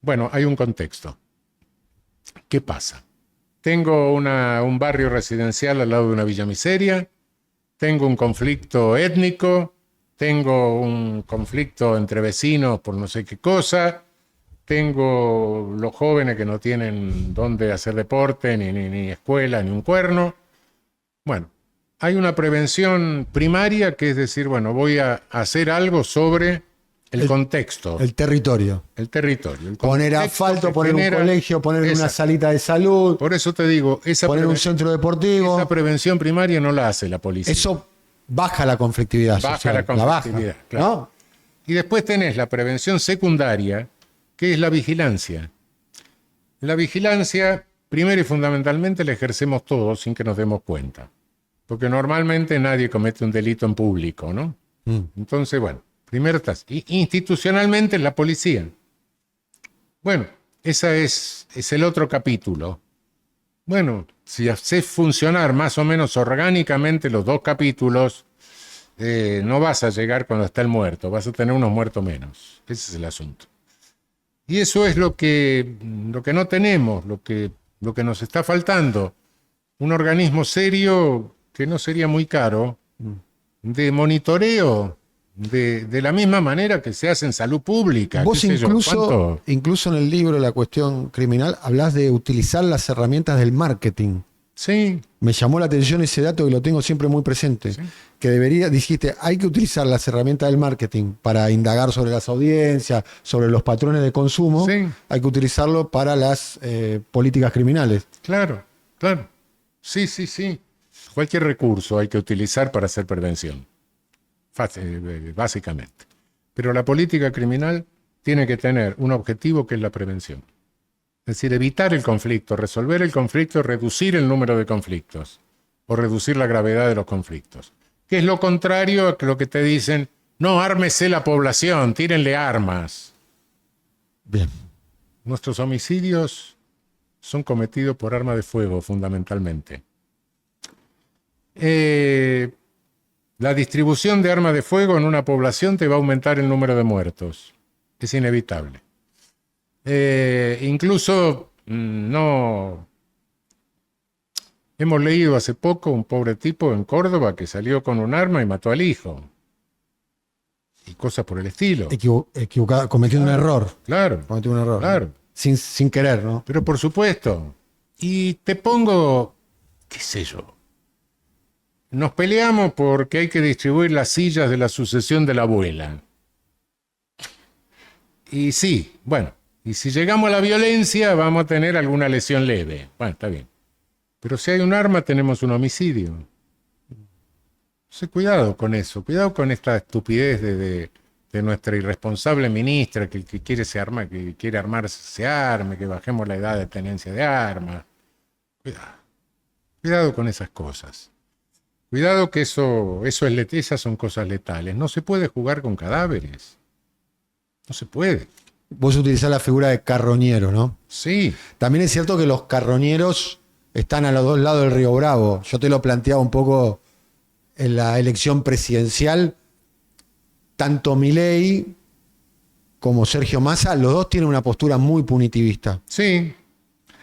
bueno, hay un contexto. ¿Qué pasa? Tengo un barrio residencial al lado de una villa miseria, tengo un conflicto étnico, tengo un conflicto entre vecinos por no sé qué cosa, tengo los jóvenes que no tienen dónde hacer deporte, ni escuela, ni un cuerno. Bueno, hay una prevención primaria que es decir, bueno, voy a hacer algo sobre el contexto. El territorio. El territorio. El Poner asfalto, poner un colegio, poner una salita de salud. Por eso te digo, poner un centro deportivo. Esa prevención primaria no la hace la policía. Eso baja la conflictividad social. Baja la conflictividad, baja, claro. ¿no? Y después tenés la prevención secundaria, que es la vigilancia. La vigilancia, primero y fundamentalmente, la ejercemos todos sin que nos demos cuenta. Porque normalmente nadie comete un delito en público, ¿no? Entonces, bueno, primero estás. Y institucionalmente la policía. Bueno, ese es el otro capítulo. Bueno, si haces funcionar más o menos orgánicamente los dos capítulos, no vas a llegar cuando está el muerto, vas a tener unos muertos menos. Ese es el asunto. Y eso es lo que no tenemos, lo que nos está faltando. Un organismo serio, que no sería muy caro, de monitoreo, de la misma manera que se hace en salud pública. Vos incluso en el libro La cuestión criminal hablás de utilizar las herramientas del marketing. Sí. Me llamó la atención ese dato y lo tengo siempre muy presente. Sí. Que dijiste, hay que utilizar las herramientas del marketing para indagar sobre las audiencias, sobre los patrones de consumo. Sí. Hay que utilizarlo para las políticas criminales. Claro, claro. Sí. Cualquier recurso hay que utilizar para hacer prevención. Básicamente. Pero la política criminal tiene que tener un objetivo que es la prevención. Es decir, evitar el conflicto, resolver el conflicto, reducir el número de conflictos o reducir la gravedad de los conflictos. Que es lo contrario a lo que te dicen, no, ármese la población, tírenle armas. Bien. Nuestros homicidios son cometidos por arma de fuego, fundamentalmente. La distribución de armas de fuego en una población te va a aumentar el número de muertos. Es inevitable. Incluso no hemos leído hace poco un pobre tipo en Córdoba que salió con un arma y mató al hijo y cosas por el estilo. Equivocado, cometiendo un error. Claro. Cometió un error. Claro. Sin querer, ¿no? Pero por supuesto. Y te pongo, qué sé yo. Nos peleamos porque hay que distribuir las sillas de la sucesión de la abuela. Y sí, bueno. Y si llegamos a la violencia, vamos a tener alguna lesión leve. Bueno, está bien. Pero si hay un arma, tenemos un homicidio. Entonces, cuidado con eso. Cuidado con esta estupidez de nuestra irresponsable ministra que quiere que quiere armarse, se arme, que bajemos la edad de tenencia de armas. Cuidado. Cuidado con esas cosas. Cuidado que esas son cosas letales. No se puede jugar con cadáveres. No se puede. Vos utilizás la figura de carroñero, ¿no? Sí. También es cierto que los carroñeros están a los dos lados del Río Bravo. Yo te lo planteaba un poco en la elección presidencial. Tanto Milei como Sergio Massa, los dos tienen una postura muy punitivista. Sí.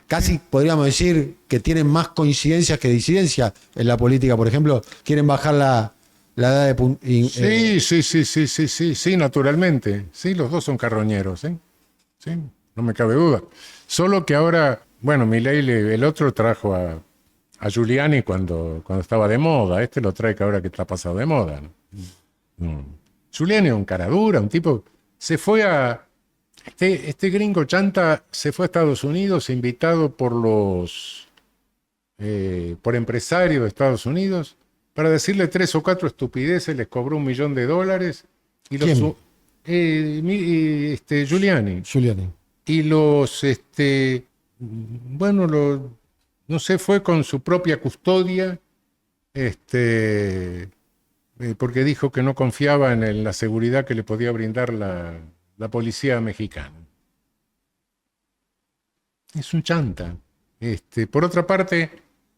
Casi podríamos decir que tienen más coincidencias que disidencias en la política. Por ejemplo, quieren bajar la edad de... Sí, naturalmente. Sí, los dos son carroñeros, ¿eh? Sí, no me cabe duda. Solo que ahora, bueno, Milei, el otro trajo a Giuliani cuando estaba de moda. Este lo trae que ahora que está pasado de moda, ¿no? Giuliani es un cara dura, un tipo... Se fue a... Este gringo chanta se fue a Estados Unidos invitado por empresarios de Estados Unidos para decirle 3 o 4 estupideces, les cobró $1 millón. Y los, Giuliani. Y los, no sé, fue con su propia custodia, porque dijo que no confiaba en la seguridad que le podía brindar la policía mexicana. Es un chanta. Por otra parte,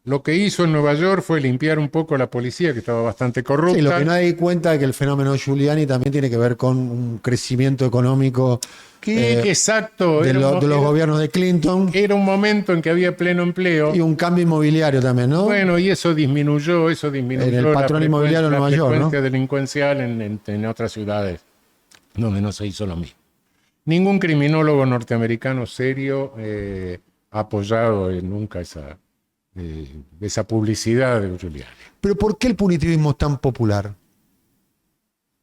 lo que hizo en Nueva York fue limpiar un poco a la policía, que estaba bastante corrupta. Sí, lo que nadie cuenta es que el fenómeno Giuliani también tiene que ver con un crecimiento económico Exacto. de los gobiernos de Clinton Era un momento en que había pleno empleo. y un cambio inmobiliario también, ¿no? Bueno, y eso disminuyó En el patrón inmobiliario de la Nueva York, ¿no? frecuencia delincuencial en otras ciudades donde no se hizo lo mismo. Ningún criminólogo norteamericano serio ha apoyado nunca esa publicidad de Giuliani. Pero ¿por qué el punitivismo es tan popular?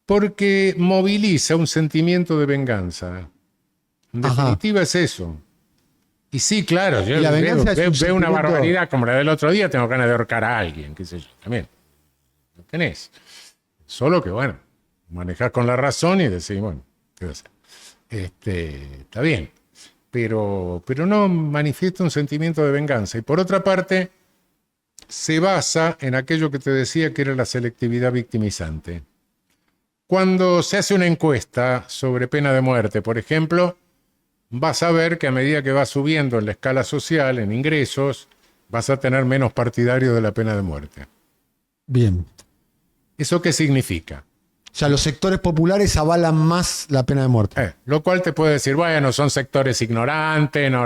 Porque moviliza un sentimiento de venganza. En Ajá. definitiva es eso. Y sí, claro, yo Y la venganza veo es un una sentimiento- barbaridad como la del otro día, tengo ganas de ahorcar a alguien, qué sé yo, también. Lo tenés. Solo que, bueno, manejás con la razón y decís, bueno, ¿qué va a hacer? Está bien. Pero no manifiesta un sentimiento de venganza. Y por otra parte, se basa en aquello que te decía que era la selectividad victimizante. Cuando se hace una encuesta sobre pena de muerte, por ejemplo, vas a ver que a medida que vas subiendo en la escala social, en ingresos, vas a tener menos partidarios de la pena de muerte. Bien. ¿Eso qué significa? O sea, los sectores populares avalan más la pena de muerte. Lo cual te puede decir, bueno, son sectores ignorantes, no,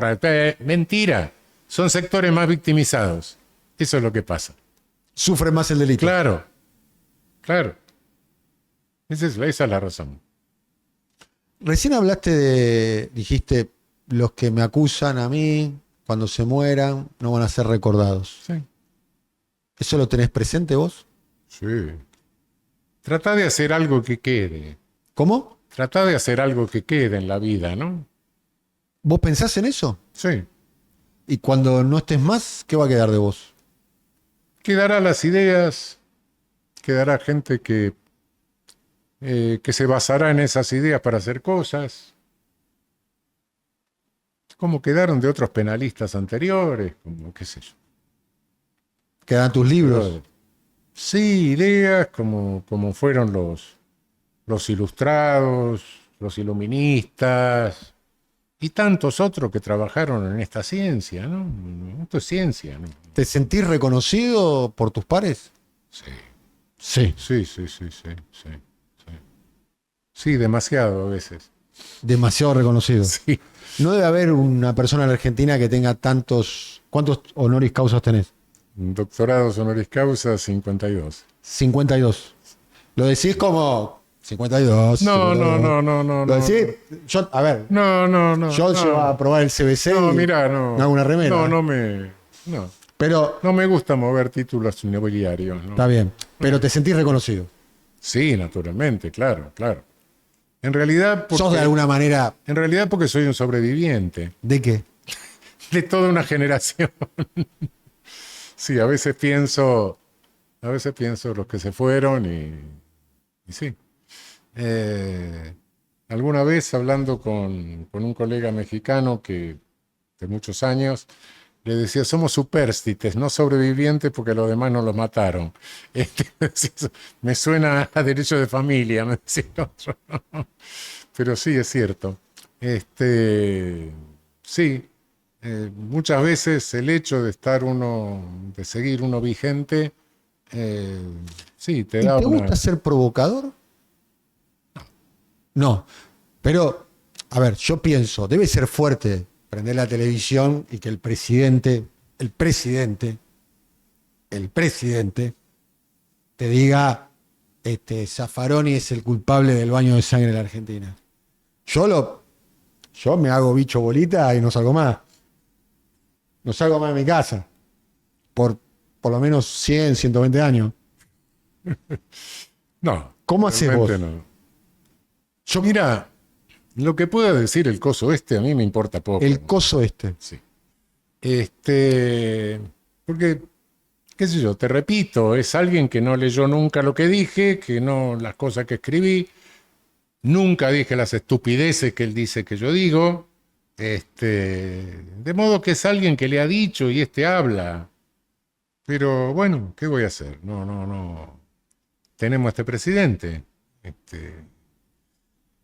mentira, son sectores más victimizados. Eso es lo que pasa. Sufren más el delito. Claro, claro. Esa es la razón. Recién dijiste, los que me acusan a mí, cuando se mueran, no van a ser recordados. Sí. ¿Eso lo tenés presente vos? Sí. Trata de hacer algo que quede. ¿Cómo? Trata de hacer algo que quede en la vida, ¿no? ¿Vos pensás en eso? Sí. Y cuando no estés más, ¿qué va a quedar de vos? Quedará las ideas, quedará gente que se basará en esas ideas para hacer cosas. Como quedaron de otros penalistas anteriores, como qué sé yo. ¿Quedan tus libros? Sí, ideas como fueron los ilustrados, los iluministas y tantos otros que trabajaron en esta ciencia, ¿no? Esto es ciencia, ¿no? ¿Te sentís reconocido por tus pares? Sí, Sí. sí. Sí, demasiado a veces. Demasiado reconocido. Sí. No debe haber una persona en la Argentina que tenga tantos... ¿Cuántos honoris causas tenés? Doctorados honoris causa 52. 52. Lo decís como 52. No. Lo decís, yo, a ver, No. yo llevo a probar el CBC No, y mira, no. me hago una remera. No. Pero, No me gusta mover títulos inmobiliarios, ¿no? está bien, pero te sentís reconocido. Sí, naturalmente, claro. En realidad, ¿Sos de alguna manera porque soy un sobreviviente de qué? de toda una generación. Sí, a veces pienso los que se fueron y sí. Alguna vez hablando con un colega mexicano de muchos años, le decía, somos supérstites, no sobrevivientes porque los demás no los mataron. Me suena a derecho de familia, me decía el otro. Pero sí, es cierto. Sí, muchas veces el hecho de de seguir uno vigente, sí, te ¿Y da te gusta ser provocador? No, pero, a ver, yo pienso, debe ser fuerte prender la televisión y que el presidente te diga, Zaffaroni es el culpable del baño de sangre en la Argentina. Yo me hago bicho bolita y no salgo más. No salgo más de mi casa. Por lo menos 100, 120 años. No. ¿Cómo haces vos? realmente no. Mira, lo que pueda decir el coso a mí me importa poco. El coso Sí. Porque, qué sé yo, te repito, es alguien que no leyó nunca lo que dije, las cosas que escribí, nunca dije las estupideces que él dice que yo digo, de modo que es alguien que le ha dicho y habla. Pero bueno, ¿qué voy a hacer? No. Tenemos a este presidente,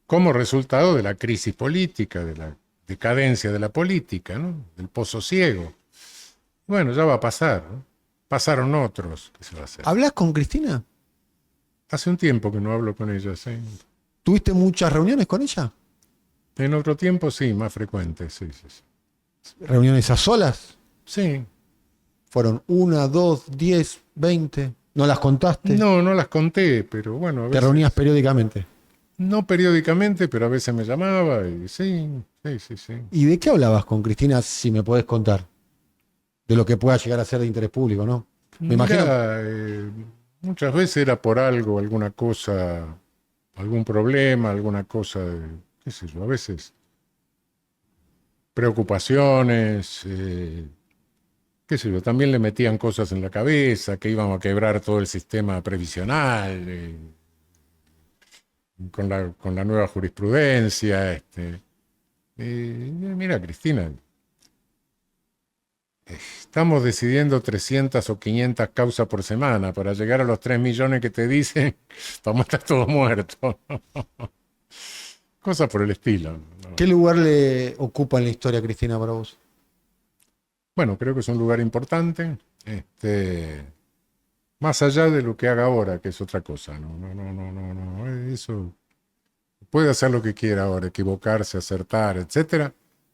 como resultado de la crisis política, de la decadencia de la política, ¿no? Del pozo ciego. Bueno, ya va a pasar, ¿no? pasaron otros. ¿Qué se va a hacer? ¿Hablas con Cristina? Hace un tiempo que no hablo con ella, sí. ¿Tuviste muchas reuniones con ella? En otro tiempo sí, más frecuente, sí, sí, sí. ¿Reuniones a solas? Sí. ¿Fueron 1, 2, 10, 20? ¿No las contaste? No, no las conté, pero bueno, a ¿Te veces, reunías periódicamente? no periódicamente, pero a veces me llamaba y sí, sí, sí, sí. ¿Y de qué hablabas con Cristina, si me podés contar? De lo que pueda llegar a ser de interés público, ¿no? Me imagino. Mirá, muchas veces era por algo, alguna cosa, algún problema, alguna cosa, qué sé yo, a veces preocupaciones, qué sé yo, también le metían cosas en la cabeza, que íbamos a quebrar todo el sistema previsional, con la nueva jurisprudencia. Mira, Cristina, estamos decidiendo 300 o 500 causas por semana. Para llegar a los 3 millones que te dicen, vamos a estar todos muertos. Cosas por el estilo, ¿no? ¿Qué lugar le ocupa en la historia Cristina para vos? Bueno, creo que es un lugar importante, más allá de lo que haga ahora, que es otra cosa. No, no, no, no, no, no. Eso puede hacer lo que quiera ahora, equivocarse, acertar, etcétera.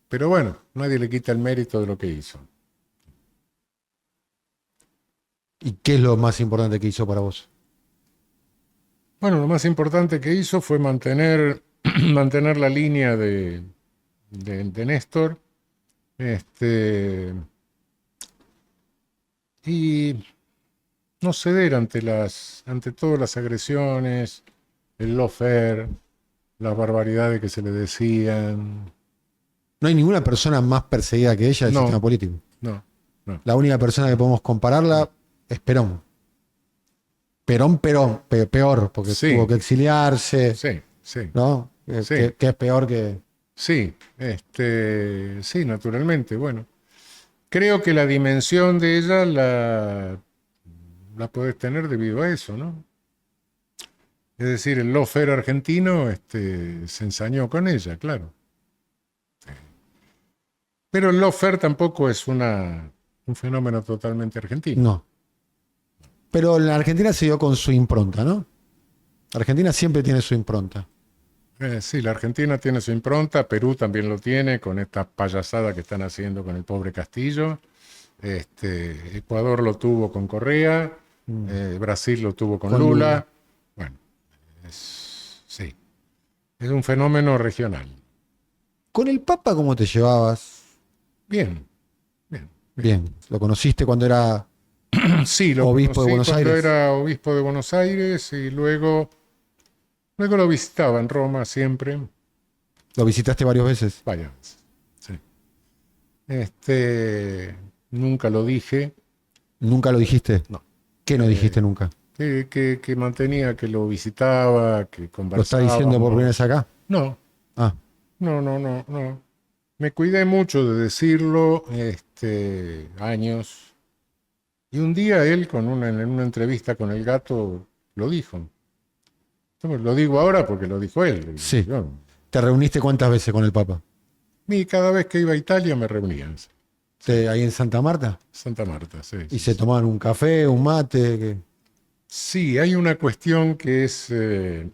Pero bueno, nadie le quita el mérito de lo que hizo. ¿Y qué es lo más importante que hizo para vos? Bueno, lo más importante que hizo fue mantener la línea de Néstor, y no ceder ante todas las agresiones, el lawfare, las barbaridades que se le decían. No hay ninguna persona más perseguida que ella del No. sistema político. No, no. La única persona que podemos compararla es Perón. Perón, peor, porque Sí. tuvo que exiliarse, Sí, sí. ¿no? Sí. Que es peor que... Sí, sí, naturalmente. Bueno, creo que la dimensión de ella la podés tener debido a eso, ¿no? Es decir, el lawfare argentino se ensañó con ella, claro. Pero el lawfare tampoco es un fenómeno totalmente argentino. No. Pero la Argentina se dio con su impronta, ¿no? Argentina siempre tiene su impronta. Sí, la Argentina tiene su impronta, Perú también lo tiene, con esta payasada que están haciendo con el pobre Castillo. Ecuador lo tuvo con Correa, Brasil lo tuvo con Lula. Lula. Bueno, sí, es un fenómeno regional. ¿Con el Papa cómo te llevabas? Bien, bien. Bien. ¿Lo conociste cuando era Sí, lo obispo de conocí Buenos cuando Aires? era obispo de Buenos Aires y luego lo visitaba en Roma siempre. ¿Lo visitaste varias veces? Varias veces. Sí. Nunca lo dije. ¿Nunca lo dijiste? No. ¿Qué no dijiste nunca? Que mantenía, que lo visitaba, que conversaba. ¿Lo estás diciendo por primera vez acá? No, Ah, no. Me cuidé mucho de decirlo, años. Y un día él, en una entrevista con El Gato, lo dijo. Entonces, lo digo ahora porque lo dijo él. sí. Yo, ¿Te reuniste cuántas veces con el Papa? y cada vez que iba a Italia me reunían. ¿Ahí en Santa Marta? Santa Marta, sí. ¿Y se tomaban un café, un mate? Sí, hay una cuestión que es... yo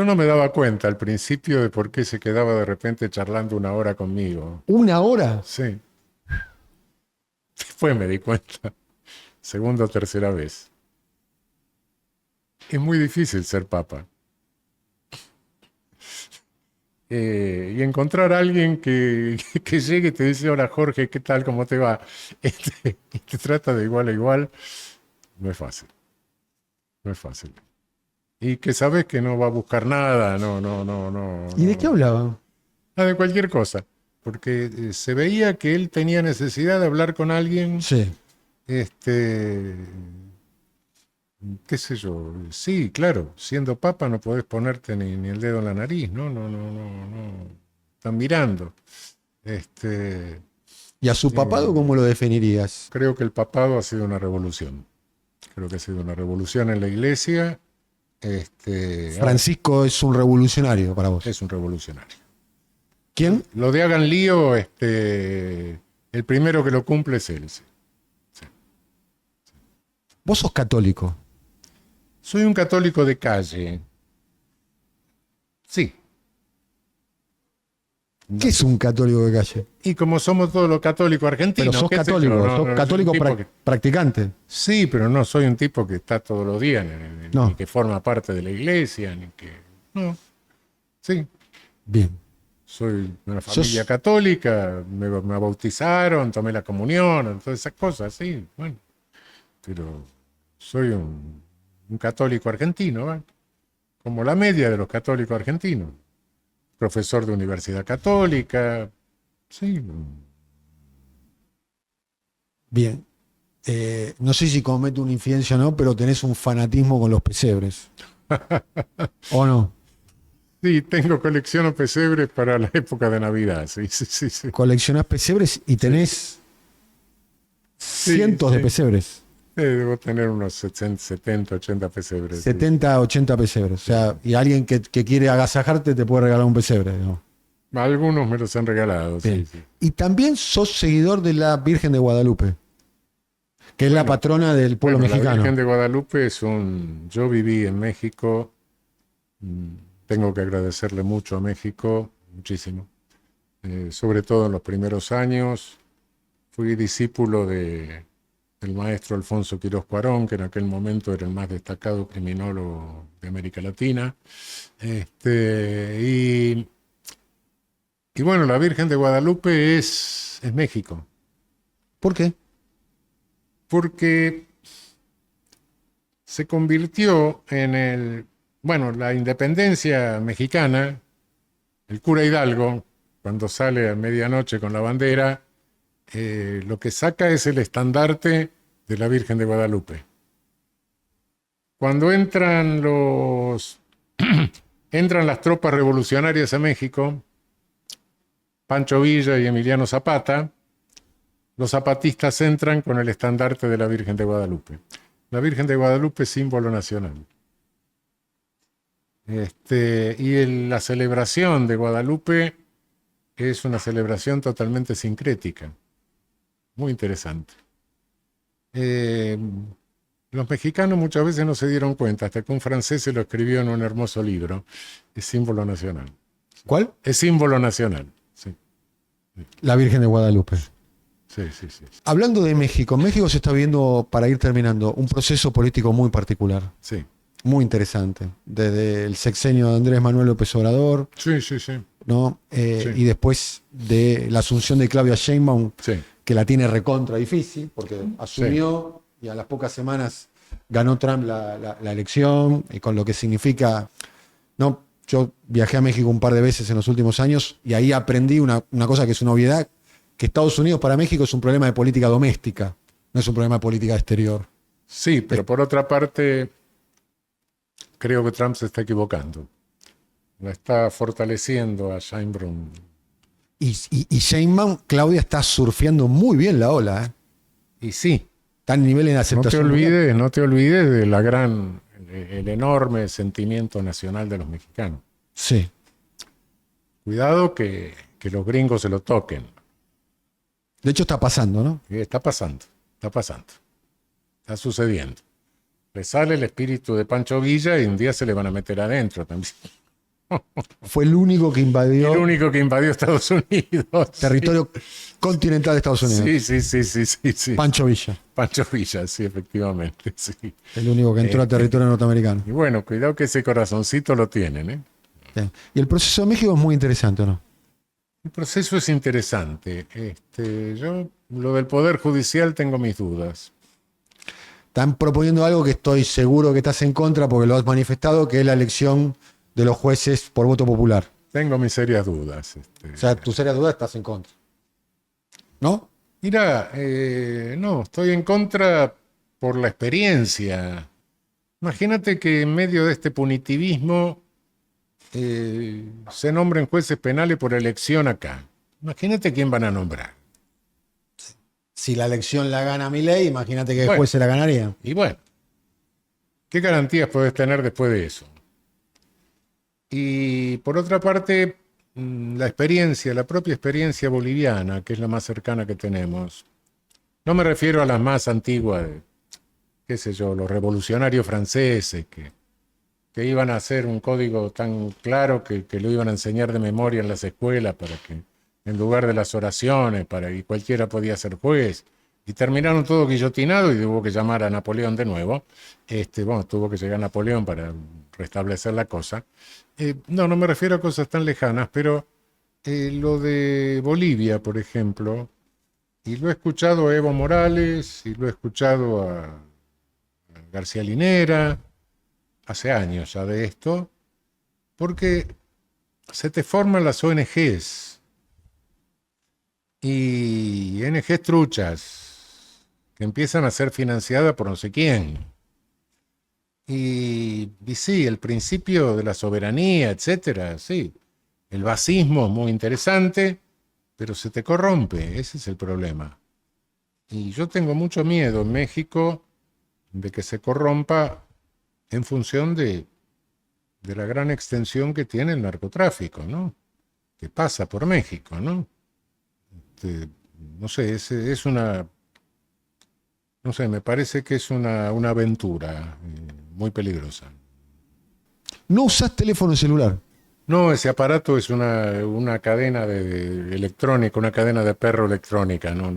no me daba cuenta al principio de por qué se quedaba de repente charlando 1 hora conmigo. ¿Una hora? Sí. Después me di cuenta, segunda o tercera vez. Es muy difícil ser papa. Y encontrar a alguien que llegue y te dice, hola Jorge, ¿qué tal? ¿Cómo te va? Y te trata de igual a igual, no es fácil. No es fácil. Y que sabes que no va a buscar nada, no. ¿Y de qué hablaban? De cualquier cosa. Porque se veía que él tenía necesidad de hablar con alguien, Sí. qué sé yo, sí, claro, siendo papa no podés ponerte ni el dedo en la nariz, no. Están mirando. ¿Y a su papado cómo lo definirías? Creo que el papado ha sido una revolución. Creo que ha sido una revolución en la iglesia. Francisco es un revolucionario para vos. Es un revolucionario. ¿Quién? Lo de hagan lío, el primero que lo cumple es él. Sí. Sí. Vos sos católico. Soy un católico de calle. Sí. ¿Qué es un católico de calle? Y como somos todos los católicos argentinos. Pero sos qué sé yo, católico, no sos soy católico un tipo que- practicante. Sí, pero no soy un tipo que está todos los días, No. ni que forma parte de la iglesia, ni que... No. Sí, Bien. soy de una familia Sos- católica, me bautizaron, tomé la comunión, todas esas cosas, sí, bueno. Pero soy un católico argentino, ¿va? Como la media de los católicos argentinos. Profesor de universidad católica, sí. Bien. No sé si cometo una infidencia o no, pero tenés un fanatismo con los pesebres. ¿O no? Sí, tengo colección de pesebres para la época de Navidad, sí, sí, sí, sí. Coleccionás pesebres y tenés cientos de sí. pesebres. Debo tener unos 70, 80 pesebres. Sí. 70, 80 pesebres. O sea, y alguien que quiere agasajarte te puede regalar un pesebre, ¿no? Algunos me los han regalado, Bien. sí, sí. Y también sos seguidor de la Virgen de Guadalupe, que es la patrona del pueblo Bueno, mexicano. La Virgen de Guadalupe es un... Yo viví en México, tengo que agradecerle mucho a México, muchísimo. Sobre todo en los primeros años. Fui discípulo del maestro Alfonso Quirós Cuarón, que en aquel momento era el más destacado criminólogo de América Latina. Y bueno, la Virgen de Guadalupe es México. ¿Por qué? Porque se convirtió bueno, la independencia mexicana, el cura Hidalgo, cuando sale a medianoche con la bandera, lo que saca es el estandarte de la Virgen de Guadalupe. Cuando entran las tropas revolucionarias a México, Pancho Villa y Emiliano Zapata, los zapatistas entran con el estandarte de la Virgen de Guadalupe. La Virgen de Guadalupe es símbolo nacional. La celebración de Guadalupe es una celebración totalmente sincrética. Muy interesante. Los mexicanos muchas veces no se dieron cuenta, hasta que un francés se lo escribió en un hermoso libro. Es símbolo nacional. ¿Cuál? Es símbolo nacional. Sí, La Virgen de Guadalupe. sí, sí, sí. Hablando de México, México se está viendo, para ir terminando, un proceso político muy particular, Sí, muy interesante. Desde el sexenio de Andrés Manuel López Obrador, sí, sí, sí. ¿no? Sí. Y después de la asunción de Claudia Sheinbaum, Sí. que la tiene recontra difícil, porque asumió y a las pocas semanas ganó Trump la elección, y con lo que significa, ¿no? Yo viajé a México un par de veces en los últimos años y ahí aprendí una cosa que es una obviedad, que Estados Unidos para México es un problema de política doméstica, no es un problema de política exterior. Sí, pero por otra parte, creo que Trump se está equivocando. La está fortaleciendo a Sheinbaum. Y Sheinbaum, Claudia está surfeando muy bien la ola, ¿eh? Y sí, Está en nivel de no te aceptación mundial. olvides de el enorme sentimiento nacional de los mexicanos. Sí. Cuidado que los gringos se lo toquen. De hecho está pasando, ¿no? Está pasando, está sucediendo. Le sale el espíritu de Pancho Villa y un día se le van a meter adentro también. Fue el único que invadió El único que invadió Estados Unidos. territorio continental de Estados Unidos. Sí. Pancho Villa, Pancho Villa, sí, efectivamente, sí. el único que entró a territorio norteamericano. Y bueno, cuidado que ese corazoncito lo tienen, ¿eh? Sí. Y el proceso de México es muy interesante, ¿o no? El proceso es interesante. Yo, lo del Poder Judicial, tengo mis dudas. Están proponiendo algo que estoy seguro que estás en contra porque lo has manifestado, que es la elección de los jueces por voto popular. Tengo mis serias dudas. O sea, tu seria duda estás en contra. ¿No? Mira, no, estoy en contra por la experiencia. Imagínate que en medio de este punitivismo se nombren jueces penales por elección acá. Imagínate quién van a nombrar. Si la elección la gana Milei, imagínate que el Bueno. juez se la ganaría. Y bueno, ¿qué garantías podés tener después de eso? Y por otra parte, la propia experiencia boliviana, que es la más cercana que tenemos. No me refiero a las más antiguas qué sé yo, los revolucionarios franceses que iban a hacer un código tan claro que lo iban a enseñar de memoria en las escuelas para que, en lugar de las oraciones, y cualquiera podía ser juez. Y terminaron todo guillotinados y tuvo que llamar a Napoleón de nuevo. Bueno, tuvo que llegar Napoleón para restablecer la cosa. No me refiero a cosas tan lejanas, pero lo de Bolivia, por ejemplo, y lo he escuchado a Evo Morales, y lo he escuchado a García Linera, hace años ya de esto, porque se te forman las ONGs, y ONGs truchas, que empiezan a ser financiadas por no sé quién. Y sí, el principio de la soberanía, etcétera, sí. El basismo es muy interesante, pero se te corrompe, ese es el problema. Y yo tengo mucho miedo en México de que se corrompa en función de la gran extensión que tiene el narcotráfico, ¿no? Que pasa por México, ¿no? No sé, es una... No sé, me parece que es una aventura muy peligrosa. ¿No usás teléfono celular? No, ese aparato es una cadena electrónica, una cadena de perro electrónica. No.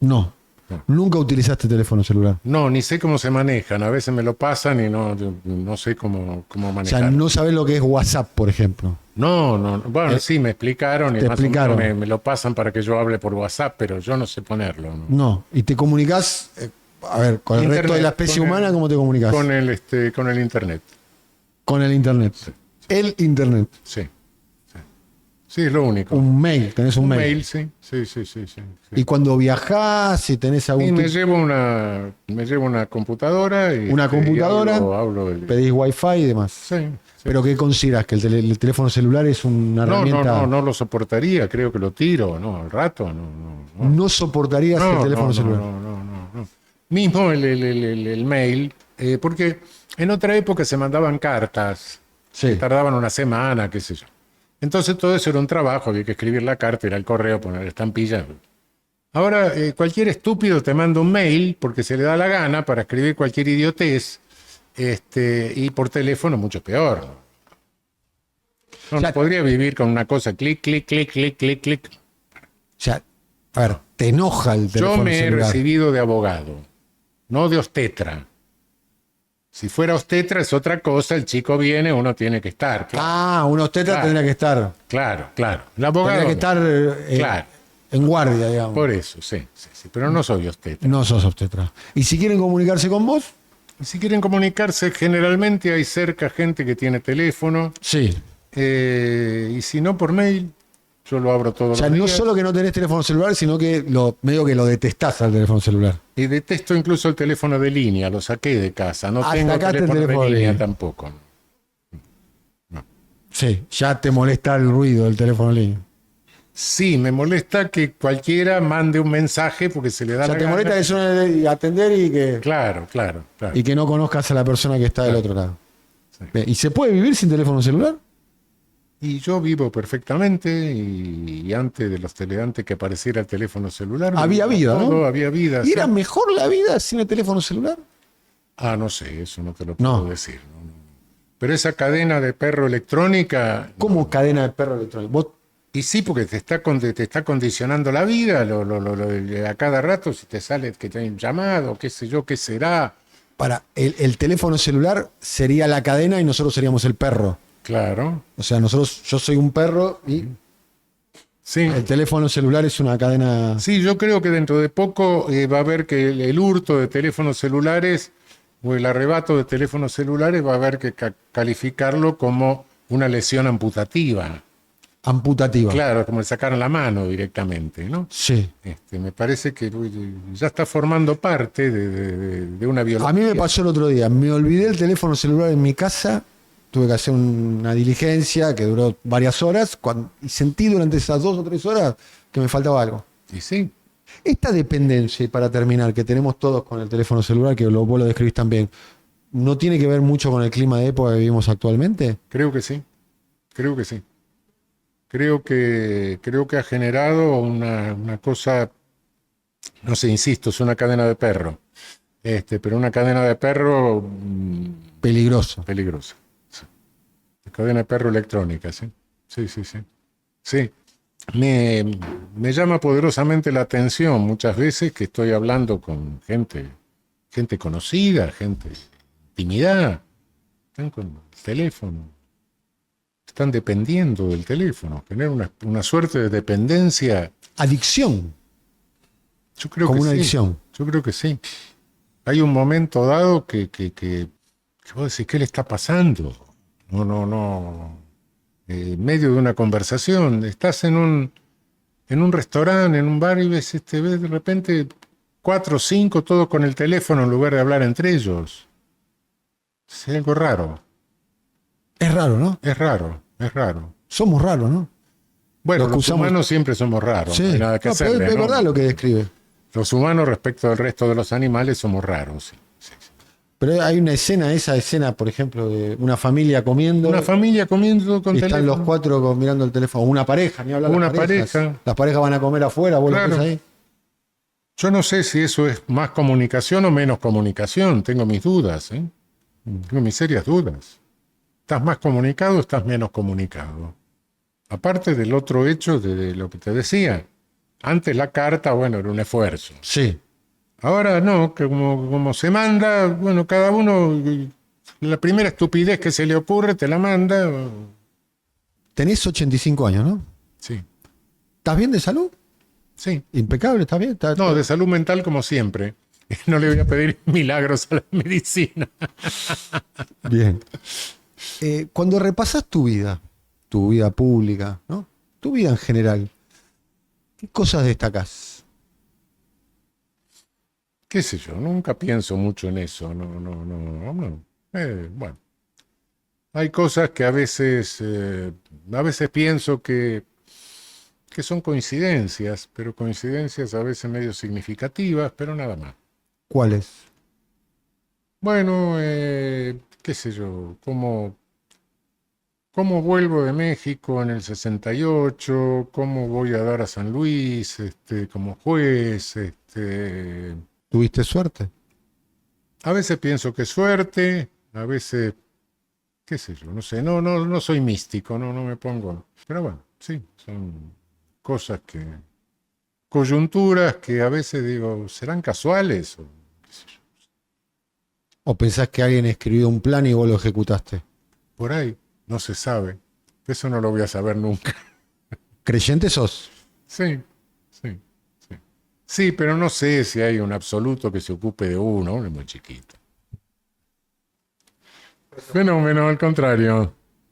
No. Nunca utilizaste teléfono celular. No, ni sé cómo se manejan. A veces me lo pasan y no sé cómo O manejar. sea, no sabés lo que es WhatsApp, por ejemplo. No. Bueno, sí, me explicaron y te más explicaron. o menos me lo pasan para que yo hable por WhatsApp, pero yo no sé ponerlo. No. Y te comunicás, a ver, con el Internet, resto de la especie con humana, ¿cómo te comunicás? Con el Internet. Con el Internet. Sí. El Internet. Sí, es lo único. Un mail, tenés un mail. Sí. Y cuando viajás, si tenés algún Y me tipo- llevo una computadora y una computadora, hablo pedís wifi y demás. Sí. ¿Pero qué considerás? ¿Que el teléfono celular es una herramienta? No lo soportaría, creo que lo tiro, al rato, no. ¿No soportarías el teléfono celular? No. Mismo el mail, porque en otra época se mandaban cartas, que Sí. tardaban una semana, qué sé yo. Entonces todo eso era un trabajo, había que escribir la carta, ir al correo, poner estampilla. Ahora cualquier estúpido te manda un mail porque se le da la gana para escribir cualquier idiotez, y por teléfono mucho peor. No podría vivir con una cosa, clic. O sea, a ver, te enoja el teléfono Yo me he celular. recibido de abogado, no de obstetra. Si fuera obstetra es otra cosa, el chico viene, uno tiene que estar. Claro, Un obstetra Claro. tendría que estar. claro. El abogado. Tendría que estar Claro. en guardia, digamos. Por eso, sí. Pero no soy obstetra. No sos obstetra. ¿Y si quieren comunicarse con vos? Si quieren comunicarse, generalmente hay cerca gente que tiene teléfono. Sí. Y si no, por mail, yo lo abro todos O sea, los no días. solo que no tenés teléfono celular, sino que medio que lo detestás al teléfono celular. Y detesto incluso el teléfono de línea, lo saqué de casa. No Ah, tengo sacaste el teléfono teléfono de de línea línea. tampoco. Sí, ya te molesta el ruido del teléfono en línea. Sí, me molesta que cualquiera mande un mensaje porque se le da O sea, la te gana. molesta que suene y atender Claro. y que no conozcas a la persona que está del otro lado. Sí. Bien, ¿y se puede vivir sin teléfono celular? Y yo vivo perfectamente y antes que apareciera el teléfono celular. Había vida, todo, ¿no? Había vida. ¿Y sí. era mejor la vida sin el teléfono celular? No sé, eso no te lo puedo No. decir. No. Pero esa cadena de perro electrónica. ¿Cómo cadena de perro electrónico? Vos- Y sí, porque te está condicionando la vida, a cada rato si te sale que te hay un llamado, qué sé yo, qué será. para el teléfono celular sería la cadena y nosotros seríamos el perro. Claro. O sea, yo soy un perro y Sí. el teléfono celular es una cadena. Sí, yo creo que dentro de poco va a haber que el hurto de teléfonos celulares o el arrebato de teléfonos celulares va a haber que calificarlo como una lesión amputativa. Amputativa. Claro, como le sacaron la mano directamente, ¿no? Sí. Me parece que ya está formando parte de una A violencia. mí me pasó el otro día. Me olvidé el teléfono celular en mi casa. Tuve que hacer una diligencia que duró varias horas y sentí durante esas 2 o 3 horas que me faltaba algo. Y sí, Esta dependencia, y para terminar, que tenemos todos con el teléfono celular, que vos lo describís también, ¿no tiene que ver mucho con el clima de época que vivimos actualmente? creo que sí. Creo que sí. Creo que ha generado una cosa, no sé, insisto, es una cadena de perro. Pero una cadena de perro Peligroso. peligrosa. Sí. Cadena de perro electrónica, ¿sí? Sí, sí, sí. Sí. Me llama poderosamente la atención muchas veces que estoy hablando con gente conocida, gente de intimidad. Están con el teléfono. Están dependiendo del teléfono. Tener una suerte de dependencia. Adicción. Yo creo Como que una sí. adicción. Yo creo que sí. Hay un momento dado que vos decís, ¿qué le está pasando? No, no, no. En medio de una conversación, estás en un restaurante, en un bar y ves, ves de repente 4 o 5 todos con el teléfono en lugar de hablar entre ellos. Es algo raro. Es raro, ¿no? Es raro, es raro. Somos raros, ¿no? Bueno, Los que los usamos- humanos siempre somos raros, Sí. no hay nada que No, pero hacerle, es ¿no? verdad lo que describe. Los humanos respecto al resto de los animales somos raros, sí, sí, sí. Pero hay una escena, esa escena, por ejemplo, de una familia comiendo. Una familia comiendo con y están teléfono. los 4 mirando el teléfono. O una pareja, ni hablar Una las parejas. pareja. Las parejas van a comer afuera, vos Claro. lo ves ahí. Yo no sé si eso es más comunicación o menos comunicación. Tengo mis dudas, ¿eh? Tengo mis serias dudas. ¿Estás más comunicado o estás menos comunicado? Aparte del otro hecho de lo que te decía. Antes la carta, bueno, era un esfuerzo. Sí. Ahora no, que como se manda, bueno, cada uno, la primera estupidez que se le ocurre te la manda. Tenés 85 años, ¿no? Sí, ¿Estás bien de salud? sí. Impecable, ¿estás bien? No, de salud mental como siempre. No le voy a pedir milagros a la medicina. Bien. Cuando repasás tu vida pública, ¿no? Tu vida en general, ¿qué cosas destacás? Qué sé yo, nunca pienso mucho en eso. No. Bueno, hay cosas que a veces pienso que son coincidencias, pero coincidencias a veces medio significativas, pero nada más. ¿Cuáles? Bueno, qué sé yo, cómo vuelvo de México en el 68, cómo voy a dar a San Luis, como juez, ¿Tuviste suerte? a veces pienso que suerte, a veces, qué sé yo, no sé, no soy místico, no me pongo, pero bueno, sí, son cosas coyunturas que a veces digo, ¿serán casuales? O qué sé yo, ¿O pensás que alguien escribió un plan y vos lo ejecutaste? por ahí, no se sabe, eso no lo voy a saber nunca. ¿Creyente sos? Sí, sí, sí. Sí, pero no sé si hay un absoluto que se ocupe de uno es muy chiquito. Fenómeno, al contrario.